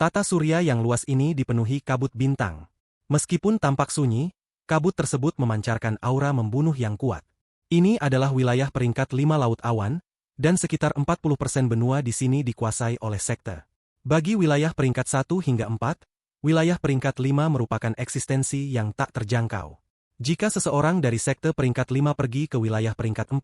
Tata surya yang luas ini dipenuhi kabut bintang. Meskipun tampak sunyi, kabut tersebut memancarkan aura membunuh yang kuat. Ini adalah wilayah peringkat 5 Laut Awan, dan sekitar 40% benua di sini dikuasai oleh sekte. Bagi wilayah peringkat 1 hingga 4, wilayah peringkat 5 merupakan eksistensi yang tak terjangkau. Jika seseorang dari sekte peringkat 5 pergi ke wilayah peringkat 4,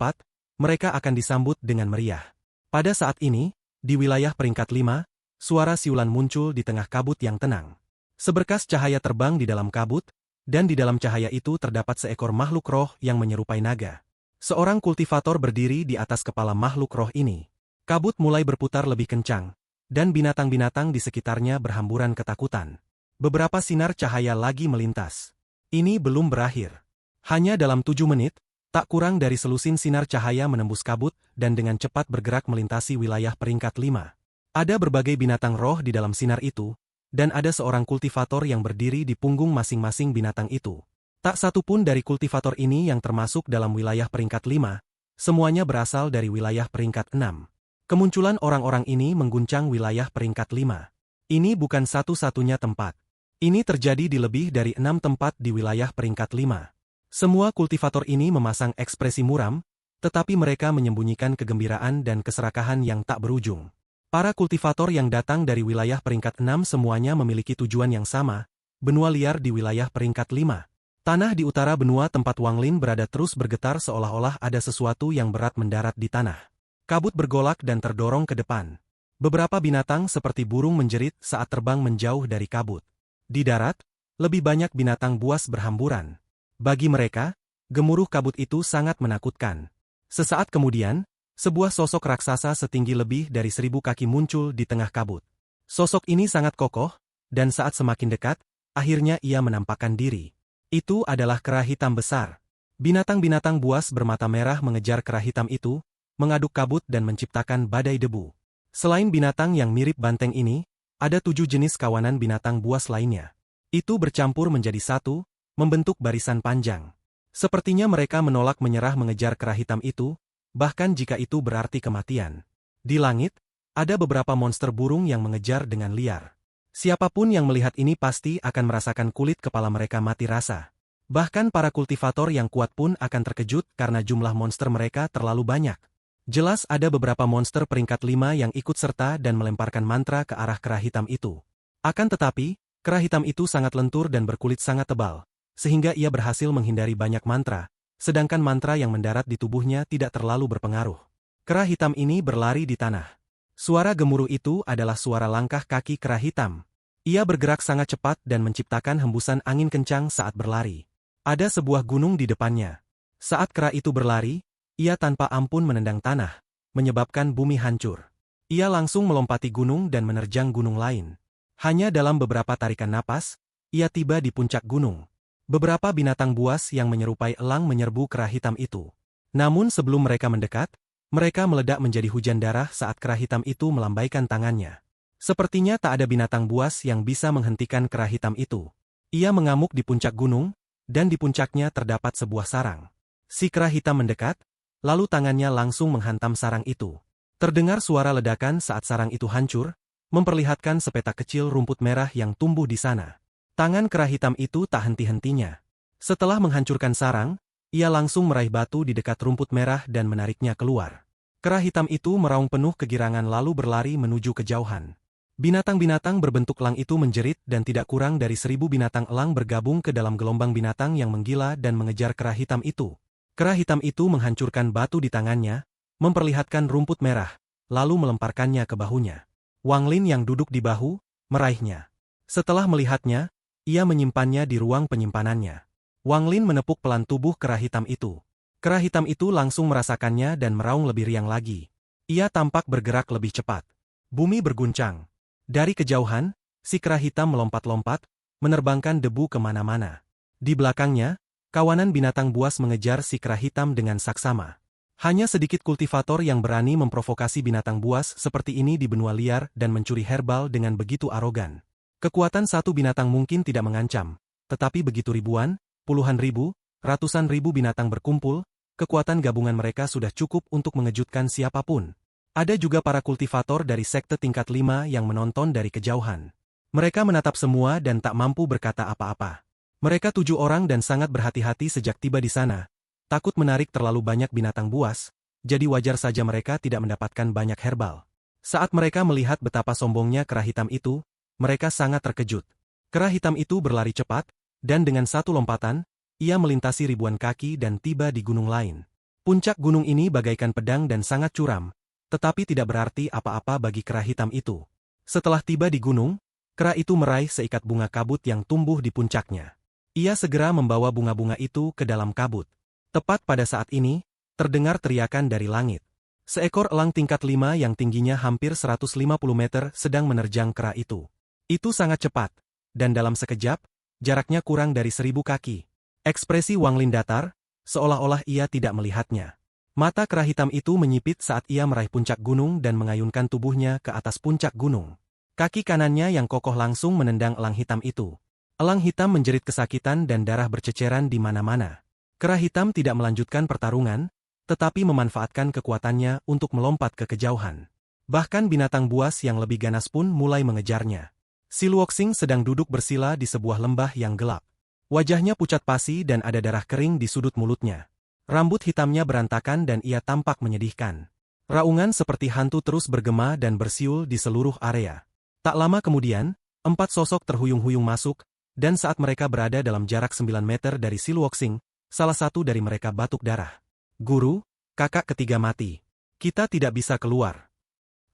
mereka akan disambut dengan meriah. Pada saat ini, di wilayah peringkat 5, suara siulan muncul di tengah kabut yang tenang. Seberkas cahaya terbang di dalam kabut, dan di dalam cahaya itu terdapat seekor makhluk roh yang menyerupai naga. Seorang kultivator berdiri di atas kepala makhluk roh ini. Kabut mulai berputar lebih kencang, dan binatang-binatang di sekitarnya berhamburan ketakutan. Beberapa sinar cahaya lagi melintas. Ini belum berakhir. Hanya dalam 7 menit, tak kurang dari selusin sinar cahaya menembus kabut dan dengan cepat bergerak melintasi wilayah peringkat 5. Ada berbagai binatang roh di dalam sinar itu, dan ada seorang kultivator yang berdiri di punggung masing-masing binatang itu. Tak satu pun dari kultivator ini yang termasuk dalam wilayah peringkat 5, semuanya berasal dari wilayah peringkat 6. Kemunculan orang-orang ini mengguncang wilayah peringkat 5. Ini bukan satu-satunya tempat. Ini terjadi di lebih dari 6 tempat di wilayah peringkat 5. Semua kultivator ini memasang ekspresi muram, tetapi mereka menyembunyikan kegembiraan dan keserakahan yang tak berujung. Para kultivator yang datang dari wilayah peringkat 6 semuanya memiliki tujuan yang sama, benua liar di wilayah peringkat 5. Tanah di utara benua tempat Wang Lin berada terus bergetar seolah-olah ada sesuatu yang berat mendarat di tanah. Kabut bergolak dan terdorong ke depan. Beberapa binatang seperti burung menjerit saat terbang menjauh dari kabut. Di darat, lebih banyak binatang buas berhamburan. Bagi mereka, gemuruh kabut itu sangat menakutkan. Sesaat kemudian, sebuah sosok raksasa setinggi lebih dari 1000 kaki muncul di tengah kabut. Sosok ini sangat kokoh, dan saat semakin dekat, akhirnya ia menampakkan diri. Itu adalah kera hitam besar. Binatang-binatang buas bermata merah mengejar kera hitam itu, mengaduk kabut dan menciptakan badai debu. Selain binatang yang mirip banteng ini, ada 7 jenis kawanan binatang buas lainnya. Itu bercampur menjadi satu, membentuk barisan panjang. Sepertinya mereka menolak menyerah mengejar kera hitam itu, bahkan jika itu berarti kematian. Di langit, ada beberapa monster burung yang mengejar dengan liar. Siapapun yang melihat ini pasti akan merasakan kulit kepala mereka mati rasa. Bahkan para kultivator yang kuat pun akan terkejut karena jumlah monster mereka terlalu banyak. Jelas ada beberapa monster peringkat 5 yang ikut serta dan melemparkan mantra ke arah kera hitam itu. Akan tetapi, kera hitam itu sangat lentur dan berkulit sangat tebal, sehingga ia berhasil menghindari banyak mantra, sedangkan mantra yang mendarat di tubuhnya tidak terlalu berpengaruh. Kera hitam ini berlari di tanah. Suara gemuruh itu adalah suara langkah kaki kera hitam. Ia bergerak sangat cepat dan menciptakan hembusan angin kencang saat berlari. Ada sebuah gunung di depannya. Saat kera itu berlari, ia tanpa ampun menendang tanah, menyebabkan bumi hancur. Ia langsung melompati gunung dan menerjang gunung lain. Hanya dalam beberapa tarikan napas, ia tiba di puncak gunung. Beberapa binatang buas yang menyerupai elang menyerbu kera hitam itu. Namun sebelum mereka mendekat, mereka meledak menjadi hujan darah saat kera hitam itu melambaikan tangannya. Sepertinya tak ada binatang buas yang bisa menghentikan kera hitam itu. Ia mengamuk di puncak gunung, dan di puncaknya terdapat sebuah sarang. Si kera hitam mendekat, lalu tangannya langsung menghantam sarang itu. Terdengar suara ledakan saat sarang itu hancur, memperlihatkan sepetak kecil rumput merah yang tumbuh di sana. Tangan kera hitam itu tak henti-hentinya. Setelah menghancurkan sarang, ia langsung meraih batu di dekat rumput merah dan menariknya keluar. Kera hitam itu meraung penuh kegirangan lalu berlari menuju kejauhan. Binatang-binatang berbentuk elang itu menjerit dan tidak kurang dari 1000 binatang elang bergabung ke dalam gelombang binatang yang menggila dan mengejar kera hitam itu. Kera hitam itu menghancurkan batu di tangannya, memperlihatkan rumput merah, lalu melemparkannya ke bahunya. Wang Lin yang duduk di bahu, meraihnya. Setelah melihatnya, ia menyimpannya di ruang penyimpanannya. Wang Lin menepuk pelan tubuh kera hitam itu. Kera hitam itu langsung merasakannya dan meraung lebih riang lagi. Ia tampak bergerak lebih cepat. Bumi berguncang. Dari kejauhan, si kera hitam melompat-lompat, menerbangkan debu kemana-mana. Di belakangnya, kawanan binatang buas mengejar si kera hitam dengan saksama. Hanya sedikit kultivator yang berani memprovokasi binatang buas seperti ini di benua liar dan mencuri herbal dengan begitu arogan. Kekuatan satu binatang mungkin tidak mengancam, tetapi begitu ribuan, puluhan ribu, ratusan ribu binatang berkumpul, kekuatan gabungan mereka sudah cukup untuk mengejutkan siapapun. Ada juga para kultivator dari sekte tingkat 5 yang menonton dari kejauhan. Mereka menatap semua dan tak mampu berkata apa-apa. Mereka 7 orang dan sangat berhati-hati sejak tiba di sana. Takut menarik terlalu banyak binatang buas, jadi wajar saja mereka tidak mendapatkan banyak herbal. Saat mereka melihat betapa sombongnya kera hitam itu, mereka sangat terkejut. Kera hitam itu berlari cepat, dan dengan satu lompatan, ia melintasi ribuan kaki dan tiba di gunung lain. Puncak gunung ini bagaikan pedang dan sangat curam, tetapi tidak berarti apa-apa bagi kera hitam itu. Setelah tiba di gunung, kera itu meraih seikat bunga kabut yang tumbuh di puncaknya. Ia segera membawa bunga-bunga itu ke dalam kabut. Tepat pada saat ini, terdengar teriakan dari langit. Seekor elang tingkat 5 yang tingginya hampir 150 meter sedang menerjang kera itu. Itu sangat cepat, dan dalam sekejap, jaraknya kurang dari 1000 kaki. Ekspresi Wang Lin datar, seolah-olah ia tidak melihatnya. Mata kera hitam itu menyipit saat ia meraih puncak gunung dan mengayunkan tubuhnya ke atas puncak gunung. Kaki kanannya yang kokoh langsung menendang elang hitam itu. Elang hitam menjerit kesakitan dan darah berceceran di mana-mana. Kera hitam tidak melanjutkan pertarungan, tetapi memanfaatkan kekuatannya untuk melompat ke kejauhan. Bahkan binatang buas yang lebih ganas pun mulai mengejarnya. Si Luoxing sedang duduk bersila di sebuah lembah yang gelap. Wajahnya pucat pasi dan ada darah kering di sudut mulutnya. Rambut hitamnya berantakan dan ia tampak menyedihkan. Raungan seperti hantu terus bergema dan bersiul di seluruh area. Tak lama kemudian, 4 sosok terhuyung-huyung masuk, dan saat mereka berada dalam jarak 9 meter dari Si Luoxing, salah satu dari mereka batuk darah. Guru, kakak ketiga mati. Kita tidak bisa keluar.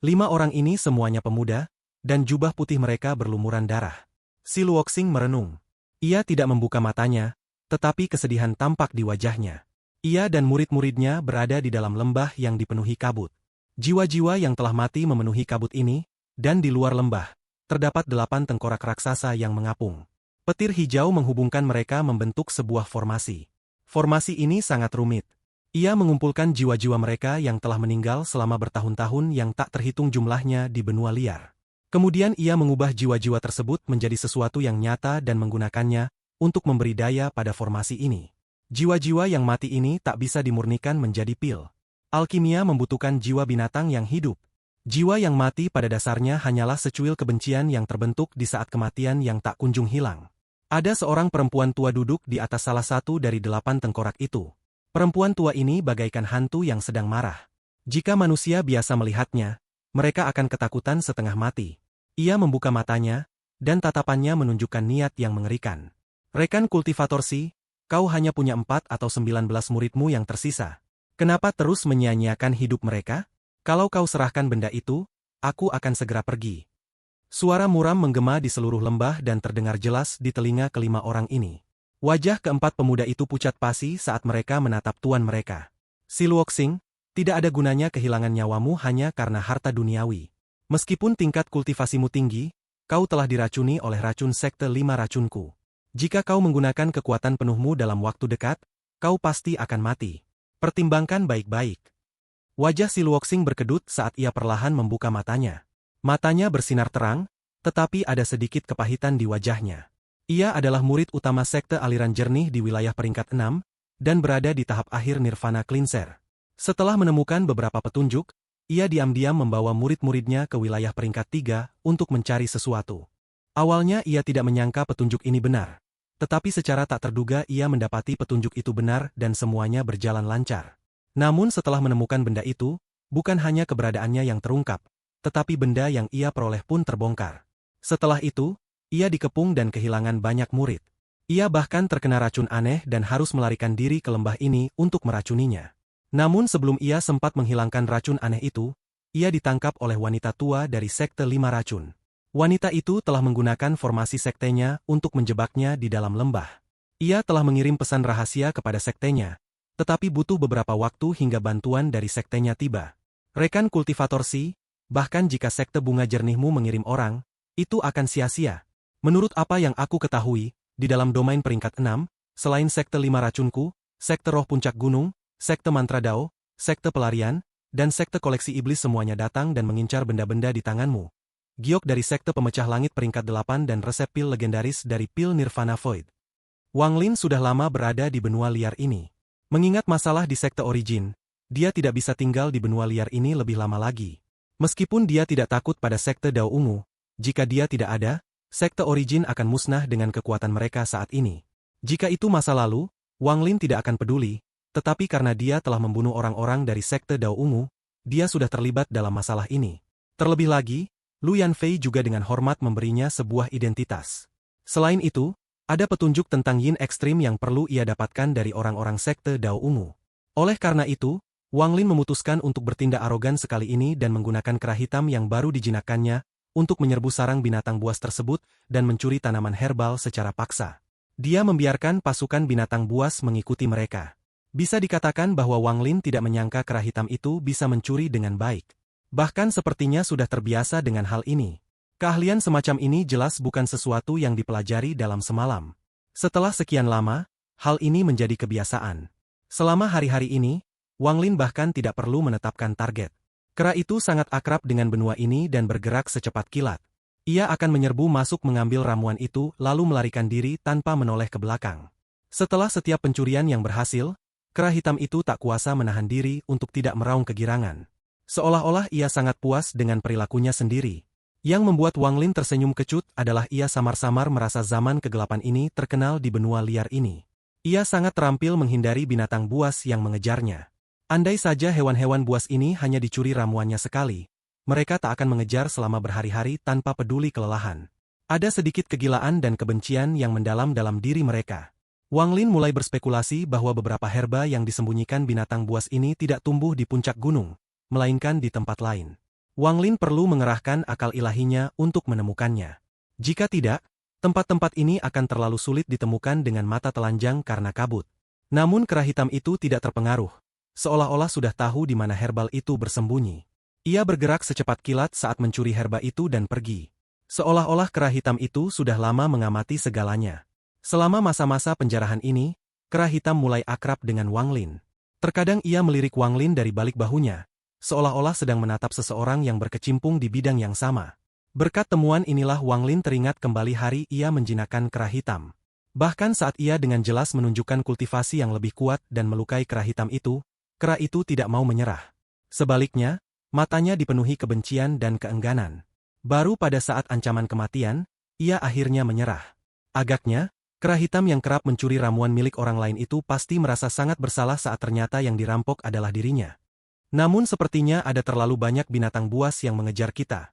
5 orang ini semuanya pemuda, dan jubah putih mereka berlumuran darah. Si Luoxing merenung. Ia tidak membuka matanya, tetapi kesedihan tampak di wajahnya. Ia dan murid-muridnya berada di dalam lembah yang dipenuhi kabut. Jiwa-jiwa yang telah mati memenuhi kabut ini, dan di luar lembah, terdapat 8 tengkorak raksasa yang mengapung. Petir hijau menghubungkan mereka membentuk sebuah formasi. Formasi ini sangat rumit. Ia mengumpulkan jiwa-jiwa mereka yang telah meninggal selama bertahun-tahun yang tak terhitung jumlahnya di benua liar. Kemudian ia mengubah jiwa-jiwa tersebut menjadi sesuatu yang nyata dan menggunakannya untuk memberi daya pada formasi ini. Jiwa-jiwa yang mati ini tak bisa dimurnikan menjadi pil. Alkimia membutuhkan jiwa binatang yang hidup. Jiwa yang mati pada dasarnya hanyalah secuil kebencian yang terbentuk di saat kematian yang tak kunjung hilang. Ada seorang perempuan tua duduk di atas salah satu dari 8 tengkorak itu. Perempuan tua ini bagaikan hantu yang sedang marah. Jika manusia biasa melihatnya, mereka akan ketakutan setengah mati. Ia membuka matanya, dan tatapannya menunjukkan niat yang mengerikan. Rekan kultivator Si, kau hanya punya 4 atau 19 muridmu yang tersisa. Kenapa terus menyia-nyiakan hidup mereka? Kalau kau serahkan benda itu, aku akan segera pergi. Suara muram menggema di seluruh lembah dan terdengar jelas di telinga kelima orang ini. Wajah keempat pemuda itu pucat pasi saat mereka menatap tuan mereka. Si Luoxing, tidak ada gunanya kehilangan nyawamu hanya karena harta duniawi. Meskipun tingkat kultivasimu tinggi, kau telah diracuni oleh racun sekte 5 racunku. Jika kau menggunakan kekuatan penuhmu dalam waktu dekat, kau pasti akan mati. Pertimbangkan baik-baik. Wajah Si Luoxing berkedut saat ia perlahan membuka matanya. Matanya bersinar terang, tetapi ada sedikit kepahitan di wajahnya. Ia adalah murid utama sekte aliran jernih di wilayah peringkat 6, dan berada di tahap akhir Nirvana Cleanser. Setelah menemukan beberapa petunjuk, ia diam-diam membawa murid-muridnya ke wilayah peringkat 3 untuk mencari sesuatu. Awalnya ia tidak menyangka petunjuk ini benar. Tetapi secara tak terduga ia mendapati petunjuk itu benar dan semuanya berjalan lancar. Namun setelah menemukan benda itu, bukan hanya keberadaannya yang terungkap, tetapi benda yang ia peroleh pun terbongkar. Setelah itu, ia dikepung dan kehilangan banyak murid. Ia bahkan terkena racun aneh dan harus melarikan diri ke lembah ini untuk meracuninya. Namun sebelum ia sempat menghilangkan racun aneh itu, ia ditangkap oleh wanita tua dari sekte 5 racun. Wanita itu telah menggunakan formasi sektenya untuk menjebaknya di dalam lembah. Ia telah mengirim pesan rahasia kepada sektenya, tetapi butuh beberapa waktu hingga bantuan dari sektenya tiba. Rekan kultivator Si, bahkan jika sekte bunga jernihmu mengirim orang, itu akan sia-sia. Menurut apa yang aku ketahui, di dalam domain peringkat 6, selain sekte 5 racunku, sekte roh puncak gunung, sekte mantra dao, sekte pelarian, dan sekte koleksi iblis semuanya datang dan mengincar benda-benda di tanganmu. Giok dari sekte pemecah langit peringkat 8 dan resep pil legendaris dari pil Nirvana Void. Wang Lin sudah lama berada di benua liar ini. Mengingat masalah di sekte origin, dia tidak bisa tinggal di benua liar ini lebih lama lagi. Meskipun dia tidak takut pada sekte Dao Ungu, jika dia tidak ada, sekte origin akan musnah dengan kekuatan mereka saat ini. Jika itu masa lalu, Wang Lin tidak akan peduli, tetapi karena dia telah membunuh orang-orang dari sekte Dao Ungu, dia sudah terlibat dalam masalah ini. Terlebih lagi, Lu Yanfei juga dengan hormat memberinya sebuah identitas. Selain itu, ada petunjuk tentang yin ekstrim yang perlu ia dapatkan dari orang-orang sekte Dao Ungu. Oleh karena itu, Wang Lin memutuskan untuk bertindak arogan sekali ini dan menggunakan kera hitam yang baru dijinakkannya untuk menyerbu sarang binatang buas tersebut dan mencuri tanaman herbal secara paksa. Dia membiarkan pasukan binatang buas mengikuti mereka. Bisa dikatakan bahwa Wang Lin tidak menyangka kera hitam itu bisa mencuri dengan baik. Bahkan sepertinya sudah terbiasa dengan hal ini. Keahlian semacam ini jelas bukan sesuatu yang dipelajari dalam semalam. Setelah sekian lama, hal ini menjadi kebiasaan. Selama hari-hari ini, Wang Lin bahkan tidak perlu menetapkan target. Kera itu sangat akrab dengan benua ini dan bergerak secepat kilat. Ia akan menyerbu masuk mengambil ramuan itu lalu melarikan diri tanpa menoleh ke belakang. Setelah setiap pencurian yang berhasil, kera hitam itu tak kuasa menahan diri untuk tidak meraung kegirangan. Seolah-olah ia sangat puas dengan perilakunya sendiri. Yang membuat Wang Lin tersenyum kecut adalah ia samar-samar merasa zaman kegelapan ini terkenal di benua liar ini. Ia sangat terampil menghindari binatang buas yang mengejarnya. Andai saja hewan-hewan buas ini hanya dicuri ramuannya sekali, mereka tak akan mengejar selama berhari-hari tanpa peduli kelelahan. Ada sedikit kegilaan dan kebencian yang mendalam dalam diri mereka. Wang Lin mulai berspekulasi bahwa beberapa herba yang disembunyikan binatang buas ini tidak tumbuh di puncak gunung, melainkan di tempat lain. Wang Lin perlu mengerahkan akal ilahinya untuk menemukannya. Jika tidak, tempat-tempat ini akan terlalu sulit ditemukan dengan mata telanjang karena kabut. Namun kera hitam itu tidak terpengaruh. Seolah-olah sudah tahu di mana herbal itu bersembunyi. Ia bergerak secepat kilat saat mencuri herba itu dan pergi. Seolah-olah kera hitam itu sudah lama mengamati segalanya. Selama masa-masa penjarahan ini, kera hitam mulai akrab dengan Wang Lin. Terkadang ia melirik Wang Lin dari balik bahunya, seolah-olah sedang menatap seseorang yang berkecimpung di bidang yang sama. Berkat temuan inilah Wang Lin teringat kembali hari ia menjinakkan kera hitam. Bahkan saat ia dengan jelas menunjukkan kultivasi yang lebih kuat dan melukai kera hitam itu, kera itu tidak mau menyerah. Sebaliknya, matanya dipenuhi kebencian dan keengganan. Baru pada saat ancaman kematian, ia akhirnya menyerah. Agaknya, kera hitam yang kerap mencuri ramuan milik orang lain itu pasti merasa sangat bersalah saat ternyata yang dirampok adalah dirinya. Namun sepertinya ada terlalu banyak binatang buas yang mengejar kita.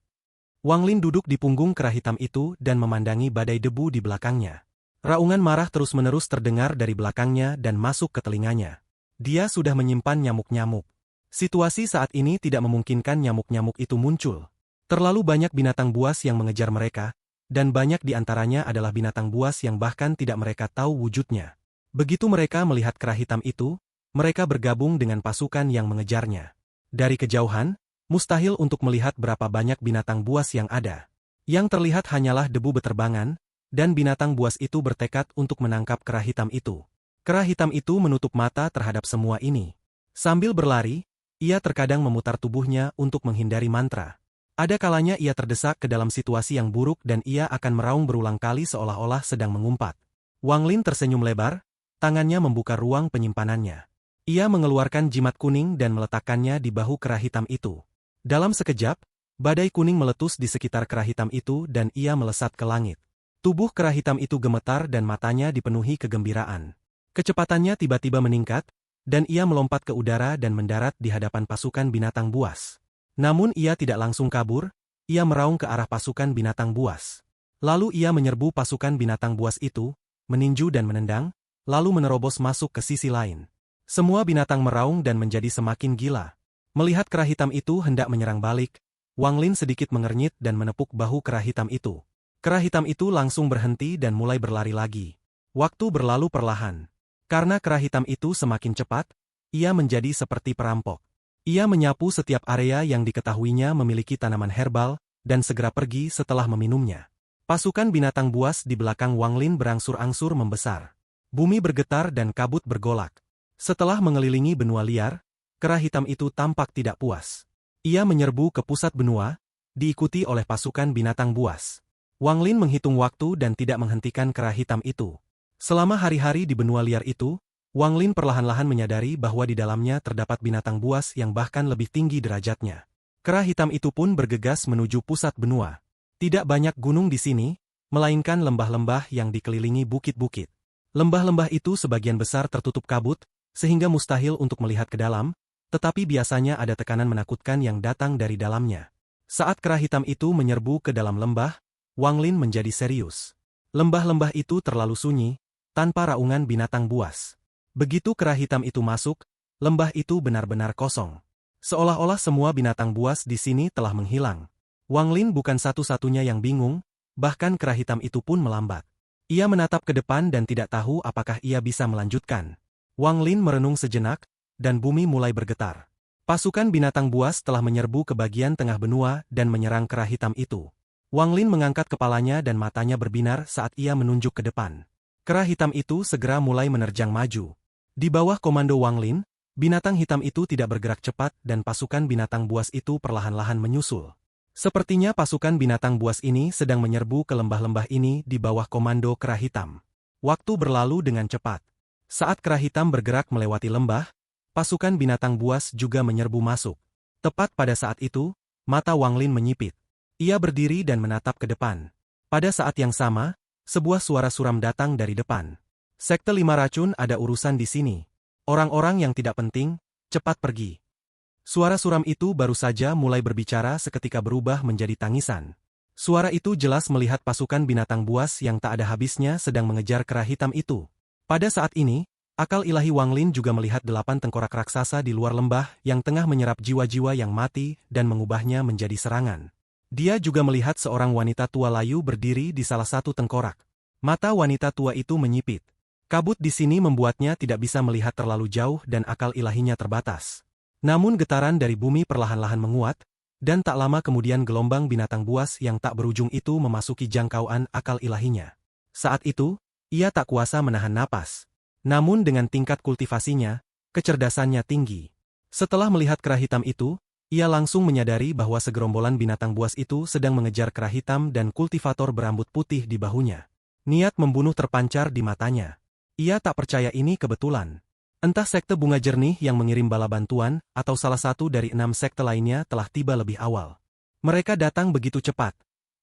Wang Lin duduk di punggung kera hitam itu dan memandangi badai debu di belakangnya. Raungan marah terus-menerus terdengar dari belakangnya dan masuk ke telinganya. Dia sudah menyimpan nyamuk-nyamuk. Situasi saat ini tidak memungkinkan nyamuk-nyamuk itu muncul. Terlalu banyak binatang buas yang mengejar mereka, dan banyak di antaranya adalah binatang buas yang bahkan tidak mereka tahu wujudnya. Begitu mereka melihat kera hitam itu, mereka bergabung dengan pasukan yang mengejarnya. Dari kejauhan, mustahil untuk melihat berapa banyak binatang buas yang ada. Yang terlihat hanyalah debu beterbangan, dan binatang buas itu bertekad untuk menangkap kera hitam itu. Kera hitam itu menutup mata terhadap semua ini. Sambil berlari, ia terkadang memutar tubuhnya untuk menghindari mantra. Ada kalanya ia terdesak ke dalam situasi yang buruk dan ia akan meraung berulang kali seolah-olah sedang mengumpat. Wang Lin tersenyum lebar, tangannya membuka ruang penyimpanannya. Ia mengeluarkan jimat kuning dan meletakkannya di bahu kera hitam itu. Dalam sekejap, badai kuning meletus di sekitar kera hitam itu dan ia melesat ke langit. Tubuh kera hitam itu gemetar dan matanya dipenuhi kegembiraan. Kecepatannya tiba-tiba meningkat, dan ia melompat ke udara dan mendarat di hadapan pasukan binatang buas. Namun ia tidak langsung kabur, ia meraung ke arah pasukan binatang buas. Lalu ia menyerbu pasukan binatang buas itu, meninju dan menendang, lalu menerobos masuk ke sisi lain. Semua binatang meraung dan menjadi semakin gila. Melihat kera hitam itu hendak menyerang balik, Wang Lin sedikit mengernyit dan menepuk bahu kera hitam itu. Kera hitam itu langsung berhenti dan mulai berlari lagi. Waktu berlalu perlahan. Karena kera hitam itu semakin cepat, ia menjadi seperti perampok. Ia menyapu setiap area yang diketahuinya memiliki tanaman herbal, dan segera pergi setelah meminumnya. Pasukan binatang buas di belakang Wang Lin berangsur-angsur membesar. Bumi bergetar dan kabut bergolak. Setelah mengelilingi benua liar, kera hitam itu tampak tidak puas. Ia menyerbu ke pusat benua, diikuti oleh pasukan binatang buas. Wang Lin menghitung waktu dan tidak menghentikan kera hitam itu. Selama hari-hari di benua liar itu, Wang Lin perlahan-lahan menyadari bahwa di dalamnya terdapat binatang buas yang bahkan lebih tinggi derajatnya. Kera hitam itu pun bergegas menuju pusat benua. Tidak banyak gunung di sini, melainkan lembah-lembah yang dikelilingi bukit-bukit. Lembah-lembah itu sebagian besar tertutup kabut, sehingga mustahil untuk melihat ke dalam, tetapi biasanya ada tekanan menakutkan yang datang dari dalamnya. Saat kera hitam itu menyerbu ke dalam lembah, Wang Lin menjadi serius. Lembah-lembah itu terlalu sunyi, tanpa raungan binatang buas. Begitu kera hitam itu masuk, lembah itu benar-benar kosong. Seolah-olah semua binatang buas di sini telah menghilang. Wang Lin bukan satu-satunya yang bingung, bahkan kera hitam itu pun melambat. Ia menatap ke depan dan tidak tahu apakah ia bisa melanjutkan. Wang Lin merenung sejenak, dan bumi mulai bergetar. Pasukan binatang buas telah menyerbu ke bagian tengah benua dan menyerang kera hitam itu. Wang Lin mengangkat kepalanya dan matanya berbinar saat ia menunjuk ke depan. Kera hitam itu segera mulai menerjang maju. Di bawah komando Wang Lin, binatang hitam itu tidak bergerak cepat dan pasukan binatang buas itu perlahan-lahan menyusul. Sepertinya pasukan binatang buas ini sedang menyerbu ke lembah-lembah ini di bawah komando kera hitam. Waktu berlalu dengan cepat. Saat kera hitam bergerak melewati lembah, pasukan binatang buas juga menyerbu masuk. Tepat pada saat itu, mata Wang Lin menyipit. Ia berdiri dan menatap ke depan. Pada saat yang sama, sebuah suara suram datang dari depan. Sekte 5 racun ada urusan di sini. Orang-orang yang tidak penting, cepat pergi. Suara suram itu baru saja mulai berbicara seketika berubah menjadi tangisan. Suara itu jelas melihat pasukan binatang buas yang tak ada habisnya sedang mengejar kera hitam itu. Pada saat ini, akal ilahi Wang Lin juga melihat 8 tengkorak raksasa di luar lembah yang tengah menyerap jiwa-jiwa yang mati dan mengubahnya menjadi serangan. Dia juga melihat seorang wanita tua layu berdiri di salah satu tengkorak. Mata wanita tua itu menyipit. Kabut di sini membuatnya tidak bisa melihat terlalu jauh dan akal ilahinya terbatas. Namun getaran dari bumi perlahan-lahan menguat, dan tak lama kemudian gelombang binatang buas yang tak berujung itu memasuki jangkauan akal ilahinya. Saat itu, ia tak kuasa menahan napas. Namun dengan tingkat kultivasinya, kecerdasannya tinggi. Setelah melihat kera hitam itu, ia langsung menyadari bahwa segerombolan binatang buas itu sedang mengejar kera hitam dan kultivator berambut putih di bahunya. Niat membunuh terpancar di matanya. Ia tak percaya ini kebetulan. Entah sekte bunga jernih yang mengirim bala bantuan, atau salah satu dari 6 sekte lainnya telah tiba lebih awal. Mereka datang begitu cepat.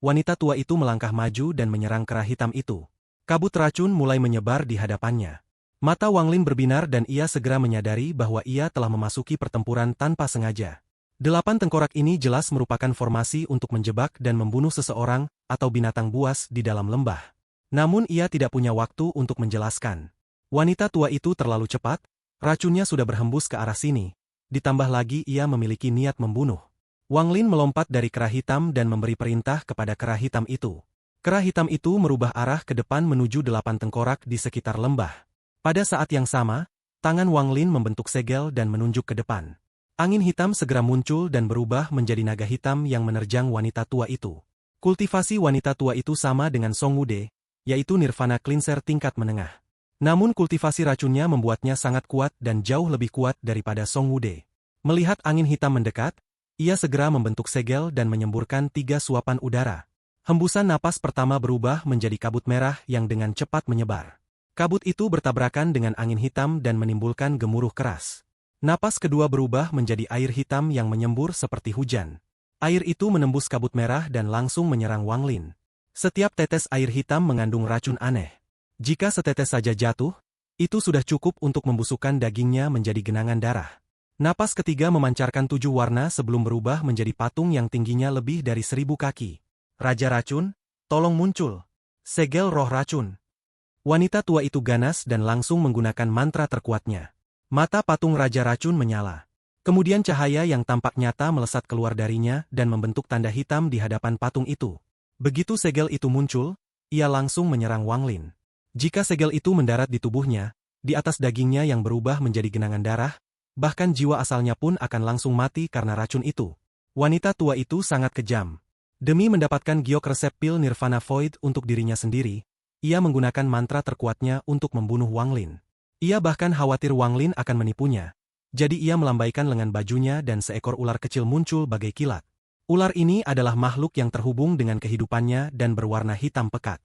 Wanita tua itu melangkah maju dan menyerang kera hitam itu. Kabut racun mulai menyebar di hadapannya. Mata Wang Lin berbinar dan ia segera menyadari bahwa ia telah memasuki pertempuran tanpa sengaja. 8 tengkorak ini jelas merupakan formasi untuk menjebak dan membunuh seseorang atau binatang buas di dalam lembah. Namun ia tidak punya waktu untuk menjelaskan. Wanita tua itu terlalu cepat, racunnya sudah berhembus ke arah sini. Ditambah lagi ia memiliki niat membunuh. Wang Lin melompat dari kera hitam dan memberi perintah kepada kera hitam itu. Kera hitam itu merubah arah ke depan menuju 8 tengkorak di sekitar lembah. Pada saat yang sama, tangan Wang Lin membentuk segel dan menunjuk ke depan. Angin hitam segera muncul dan berubah menjadi naga hitam yang menerjang wanita tua itu. Kultivasi wanita tua itu sama dengan Song Wude, yaitu Nirvana Cleanser tingkat menengah. Namun kultivasi racunnya membuatnya sangat kuat dan jauh lebih kuat daripada Song Wude. Melihat angin hitam mendekat, ia segera membentuk segel dan menyemburkan 3 suapan udara. Hembusan napas pertama berubah menjadi kabut merah yang dengan cepat menyebar. Kabut itu bertabrakan dengan angin hitam dan menimbulkan gemuruh keras. Napas kedua berubah menjadi air hitam yang menyembur seperti hujan. Air itu menembus kabut merah dan langsung menyerang Wang Lin. Setiap tetes air hitam mengandung racun aneh. Jika setetes saja jatuh, itu sudah cukup untuk membusukkan dagingnya menjadi genangan darah. Napas ketiga memancarkan 7 warna sebelum berubah menjadi patung yang tingginya lebih dari 1000 kaki. Raja Racun, tolong muncul. Segel roh racun. Wanita tua itu ganas dan langsung menggunakan mantra terkuatnya. Mata patung Raja Racun menyala. Kemudian cahaya yang tampak nyata melesat keluar darinya dan membentuk tanda hitam di hadapan patung itu. Begitu segel itu muncul, ia langsung menyerang Wang Lin. Jika segel itu mendarat di tubuhnya, di atas dagingnya yang berubah menjadi genangan darah, bahkan jiwa asalnya pun akan langsung mati karena racun itu. Wanita tua itu sangat kejam. Demi mendapatkan giok resep pil Nirvana Void untuk dirinya sendiri, ia menggunakan mantra terkuatnya untuk membunuh Wang Lin. Ia bahkan khawatir Wang Lin akan menipunya. Jadi ia melambaikan lengan bajunya dan seekor ular kecil muncul bagai kilat. Ular ini adalah makhluk yang terhubung dengan kehidupannya dan berwarna hitam pekat.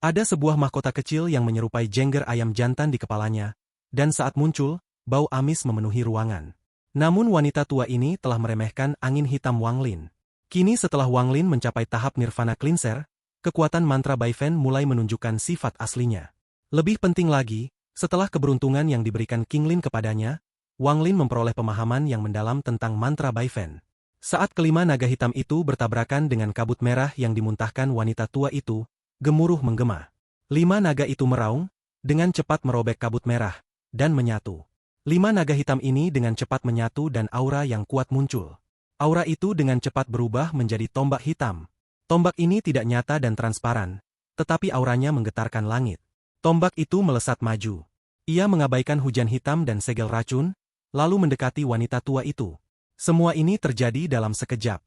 Ada sebuah mahkota kecil yang menyerupai jengger ayam jantan di kepalanya, dan saat muncul, bau amis memenuhi ruangan. Namun wanita tua ini telah meremehkan angin hitam Wang Lin. Kini setelah Wang Lin mencapai tahap Nirvana Cleanser, kekuatan mantra Baifen mulai menunjukkan sifat aslinya. Lebih penting lagi, setelah keberuntungan yang diberikan King Lin kepadanya, Wang Lin memperoleh pemahaman yang mendalam tentang mantra Baifen. Saat kelima naga hitam itu bertabrakan dengan kabut merah yang dimuntahkan wanita tua itu, gemuruh menggema. 5 naga itu meraung, dengan cepat merobek kabut merah, dan menyatu. 5 naga hitam ini dengan cepat menyatu dan aura yang kuat muncul. Aura itu dengan cepat berubah menjadi tombak hitam. Tombak ini tidak nyata dan transparan, tetapi auranya menggetarkan langit. Tombak itu melesat maju. Ia mengabaikan hujan hitam dan segel racun, lalu mendekati wanita tua itu. Semua ini terjadi dalam sekejap.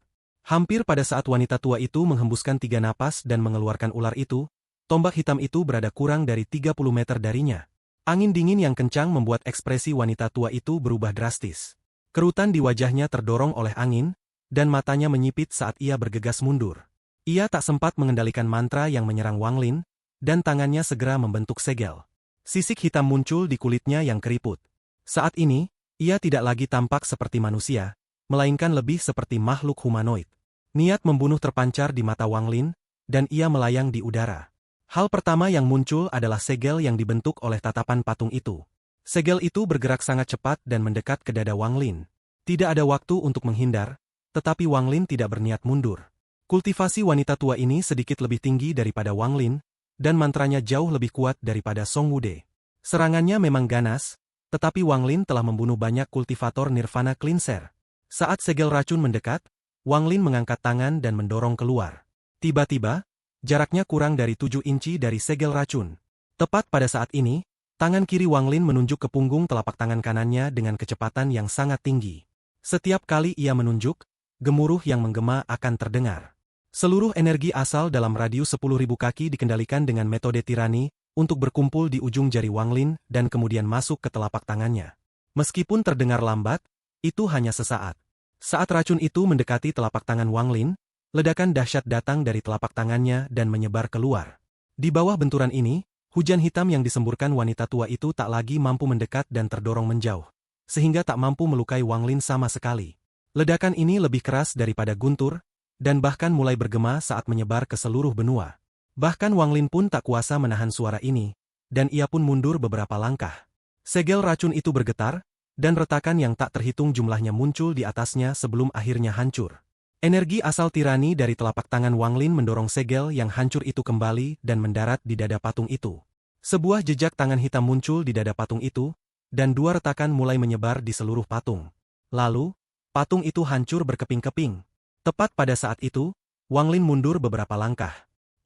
Hampir pada saat wanita tua itu menghembuskan 3 napas dan mengeluarkan ular itu, tombak hitam itu berada kurang dari 30 meter darinya. Angin dingin yang kencang membuat ekspresi wanita tua itu berubah drastis. Kerutan di wajahnya terdorong oleh angin, dan matanya menyipit saat ia bergegas mundur. Ia tak sempat mengendalikan mantra yang menyerang Wang Lin, dan tangannya segera membentuk segel. Sisik hitam muncul di kulitnya yang keriput. Saat ini, ia tidak lagi tampak seperti manusia, melainkan lebih seperti makhluk humanoid. Niat membunuh terpancar di mata Wang Lin, dan ia melayang di udara. Hal pertama yang muncul adalah segel yang dibentuk oleh tatapan patung itu. Segel itu bergerak sangat cepat dan mendekat ke dada Wang Lin. Tidak ada waktu untuk menghindar, tetapi Wang Lin tidak berniat mundur. Kultivasi wanita tua ini sedikit lebih tinggi daripada Wang Lin, dan mantranya jauh lebih kuat daripada Song Wude. Serangannya memang ganas, tetapi Wang Lin telah membunuh banyak kultivator Nirvana Cleanser. Saat segel racun mendekat, Wang Lin mengangkat tangan dan mendorong keluar. Tiba-tiba, jaraknya kurang dari 7 inci dari segel racun. Tepat pada saat ini, tangan kiri Wang Lin menunjuk ke punggung telapak tangan kanannya dengan kecepatan yang sangat tinggi. Setiap kali ia menunjuk, gemuruh yang menggema akan terdengar. Seluruh energi asal dalam radius 10.000 kaki dikendalikan dengan metode tirani untuk berkumpul di ujung jari Wang Lin dan kemudian masuk ke telapak tangannya. Meskipun terdengar lambat, itu hanya sesaat. Saat racun itu mendekati telapak tangan Wang Lin, ledakan dahsyat datang dari telapak tangannya dan menyebar keluar. Di bawah benturan ini, hujan hitam yang disemburkan wanita tua itu tak lagi mampu mendekat dan terdorong menjauh, sehingga tak mampu melukai Wang Lin sama sekali. Ledakan ini lebih keras daripada guntur, dan bahkan mulai bergema saat menyebar ke seluruh benua. Bahkan Wang Lin pun tak kuasa menahan suara ini, dan ia pun mundur beberapa langkah. Segel racun itu bergetar, dan retakan yang tak terhitung jumlahnya muncul di atasnya sebelum akhirnya hancur. Energi asal tirani dari telapak tangan Wang Lin mendorong segel yang hancur itu kembali dan mendarat di dada patung itu. Sebuah jejak tangan hitam muncul di dada patung itu, dan 2 retakan mulai menyebar di seluruh patung. Lalu, patung itu hancur berkeping-keping. Tepat pada saat itu, Wang Lin mundur beberapa langkah.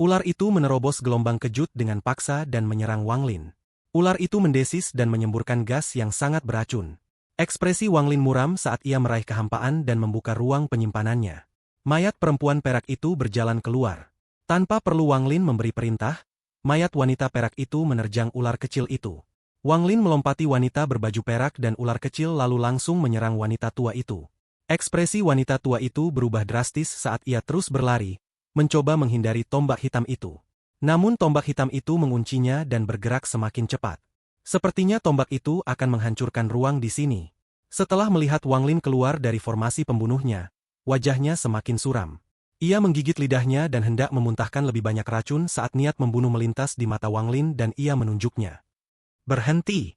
Ular itu menerobos gelombang kejut dengan paksa dan menyerang Wang Lin. Ular itu mendesis dan menyemburkan gas yang sangat beracun. Ekspresi Wang Lin muram saat ia meraih kehampaan dan membuka ruang penyimpanannya. Mayat perempuan perak itu berjalan keluar. Tanpa perlu Wang Lin memberi perintah, mayat wanita perak itu menerjang ular kecil itu. Wang Lin melompati wanita berbaju perak dan ular kecil lalu langsung menyerang wanita tua itu. Ekspresi wanita tua itu berubah drastis saat ia terus berlari, mencoba menghindari tombak hitam itu. Namun tombak hitam itu menguncinya dan bergerak semakin cepat. Sepertinya tombak itu akan menghancurkan ruang di sini. Setelah melihat Wang Lin keluar dari formasi pembunuhnya, wajahnya semakin suram. Ia menggigit lidahnya dan hendak memuntahkan lebih banyak racun saat niat membunuh melintas di mata Wang Lin dan ia menunjuknya. Berhenti!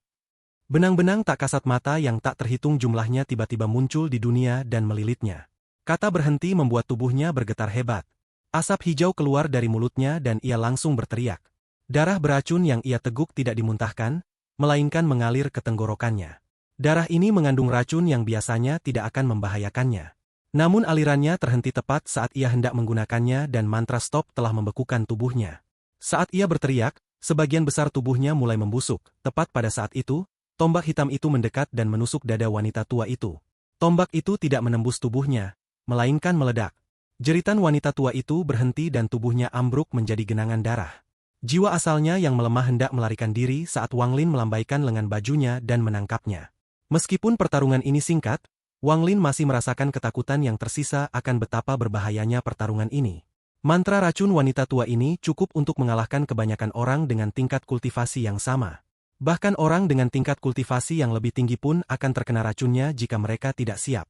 Benang-benang tak kasat mata yang tak terhitung jumlahnya tiba-tiba muncul di dunia dan melilitnya. Kata berhenti membuat tubuhnya bergetar hebat. Asap hijau keluar dari mulutnya dan ia langsung berteriak. Darah beracun yang ia teguk tidak dimuntahkan, melainkan mengalir ke tenggorokannya. Darah ini mengandung racun yang biasanya tidak akan membahayakannya. Namun alirannya terhenti tepat saat ia hendak menggunakannya dan mantra stop telah membekukan tubuhnya. Saat ia berteriak, sebagian besar tubuhnya mulai membusuk. Tepat pada saat itu, tombak hitam itu mendekat dan menusuk dada wanita tua itu. Tombak itu tidak menembus tubuhnya, melainkan meledak. Jeritan wanita tua itu berhenti dan tubuhnya ambruk menjadi genangan darah. Jiwa asalnya yang melemah hendak melarikan diri saat Wang Lin melambaikan lengan bajunya dan menangkapnya. Meskipun pertarungan ini singkat, Wang Lin masih merasakan ketakutan yang tersisa akan betapa berbahayanya pertarungan ini. Mantra racun wanita tua ini cukup untuk mengalahkan kebanyakan orang dengan tingkat kultivasi yang sama. Bahkan orang dengan tingkat kultivasi yang lebih tinggi pun akan terkena racunnya jika mereka tidak siap.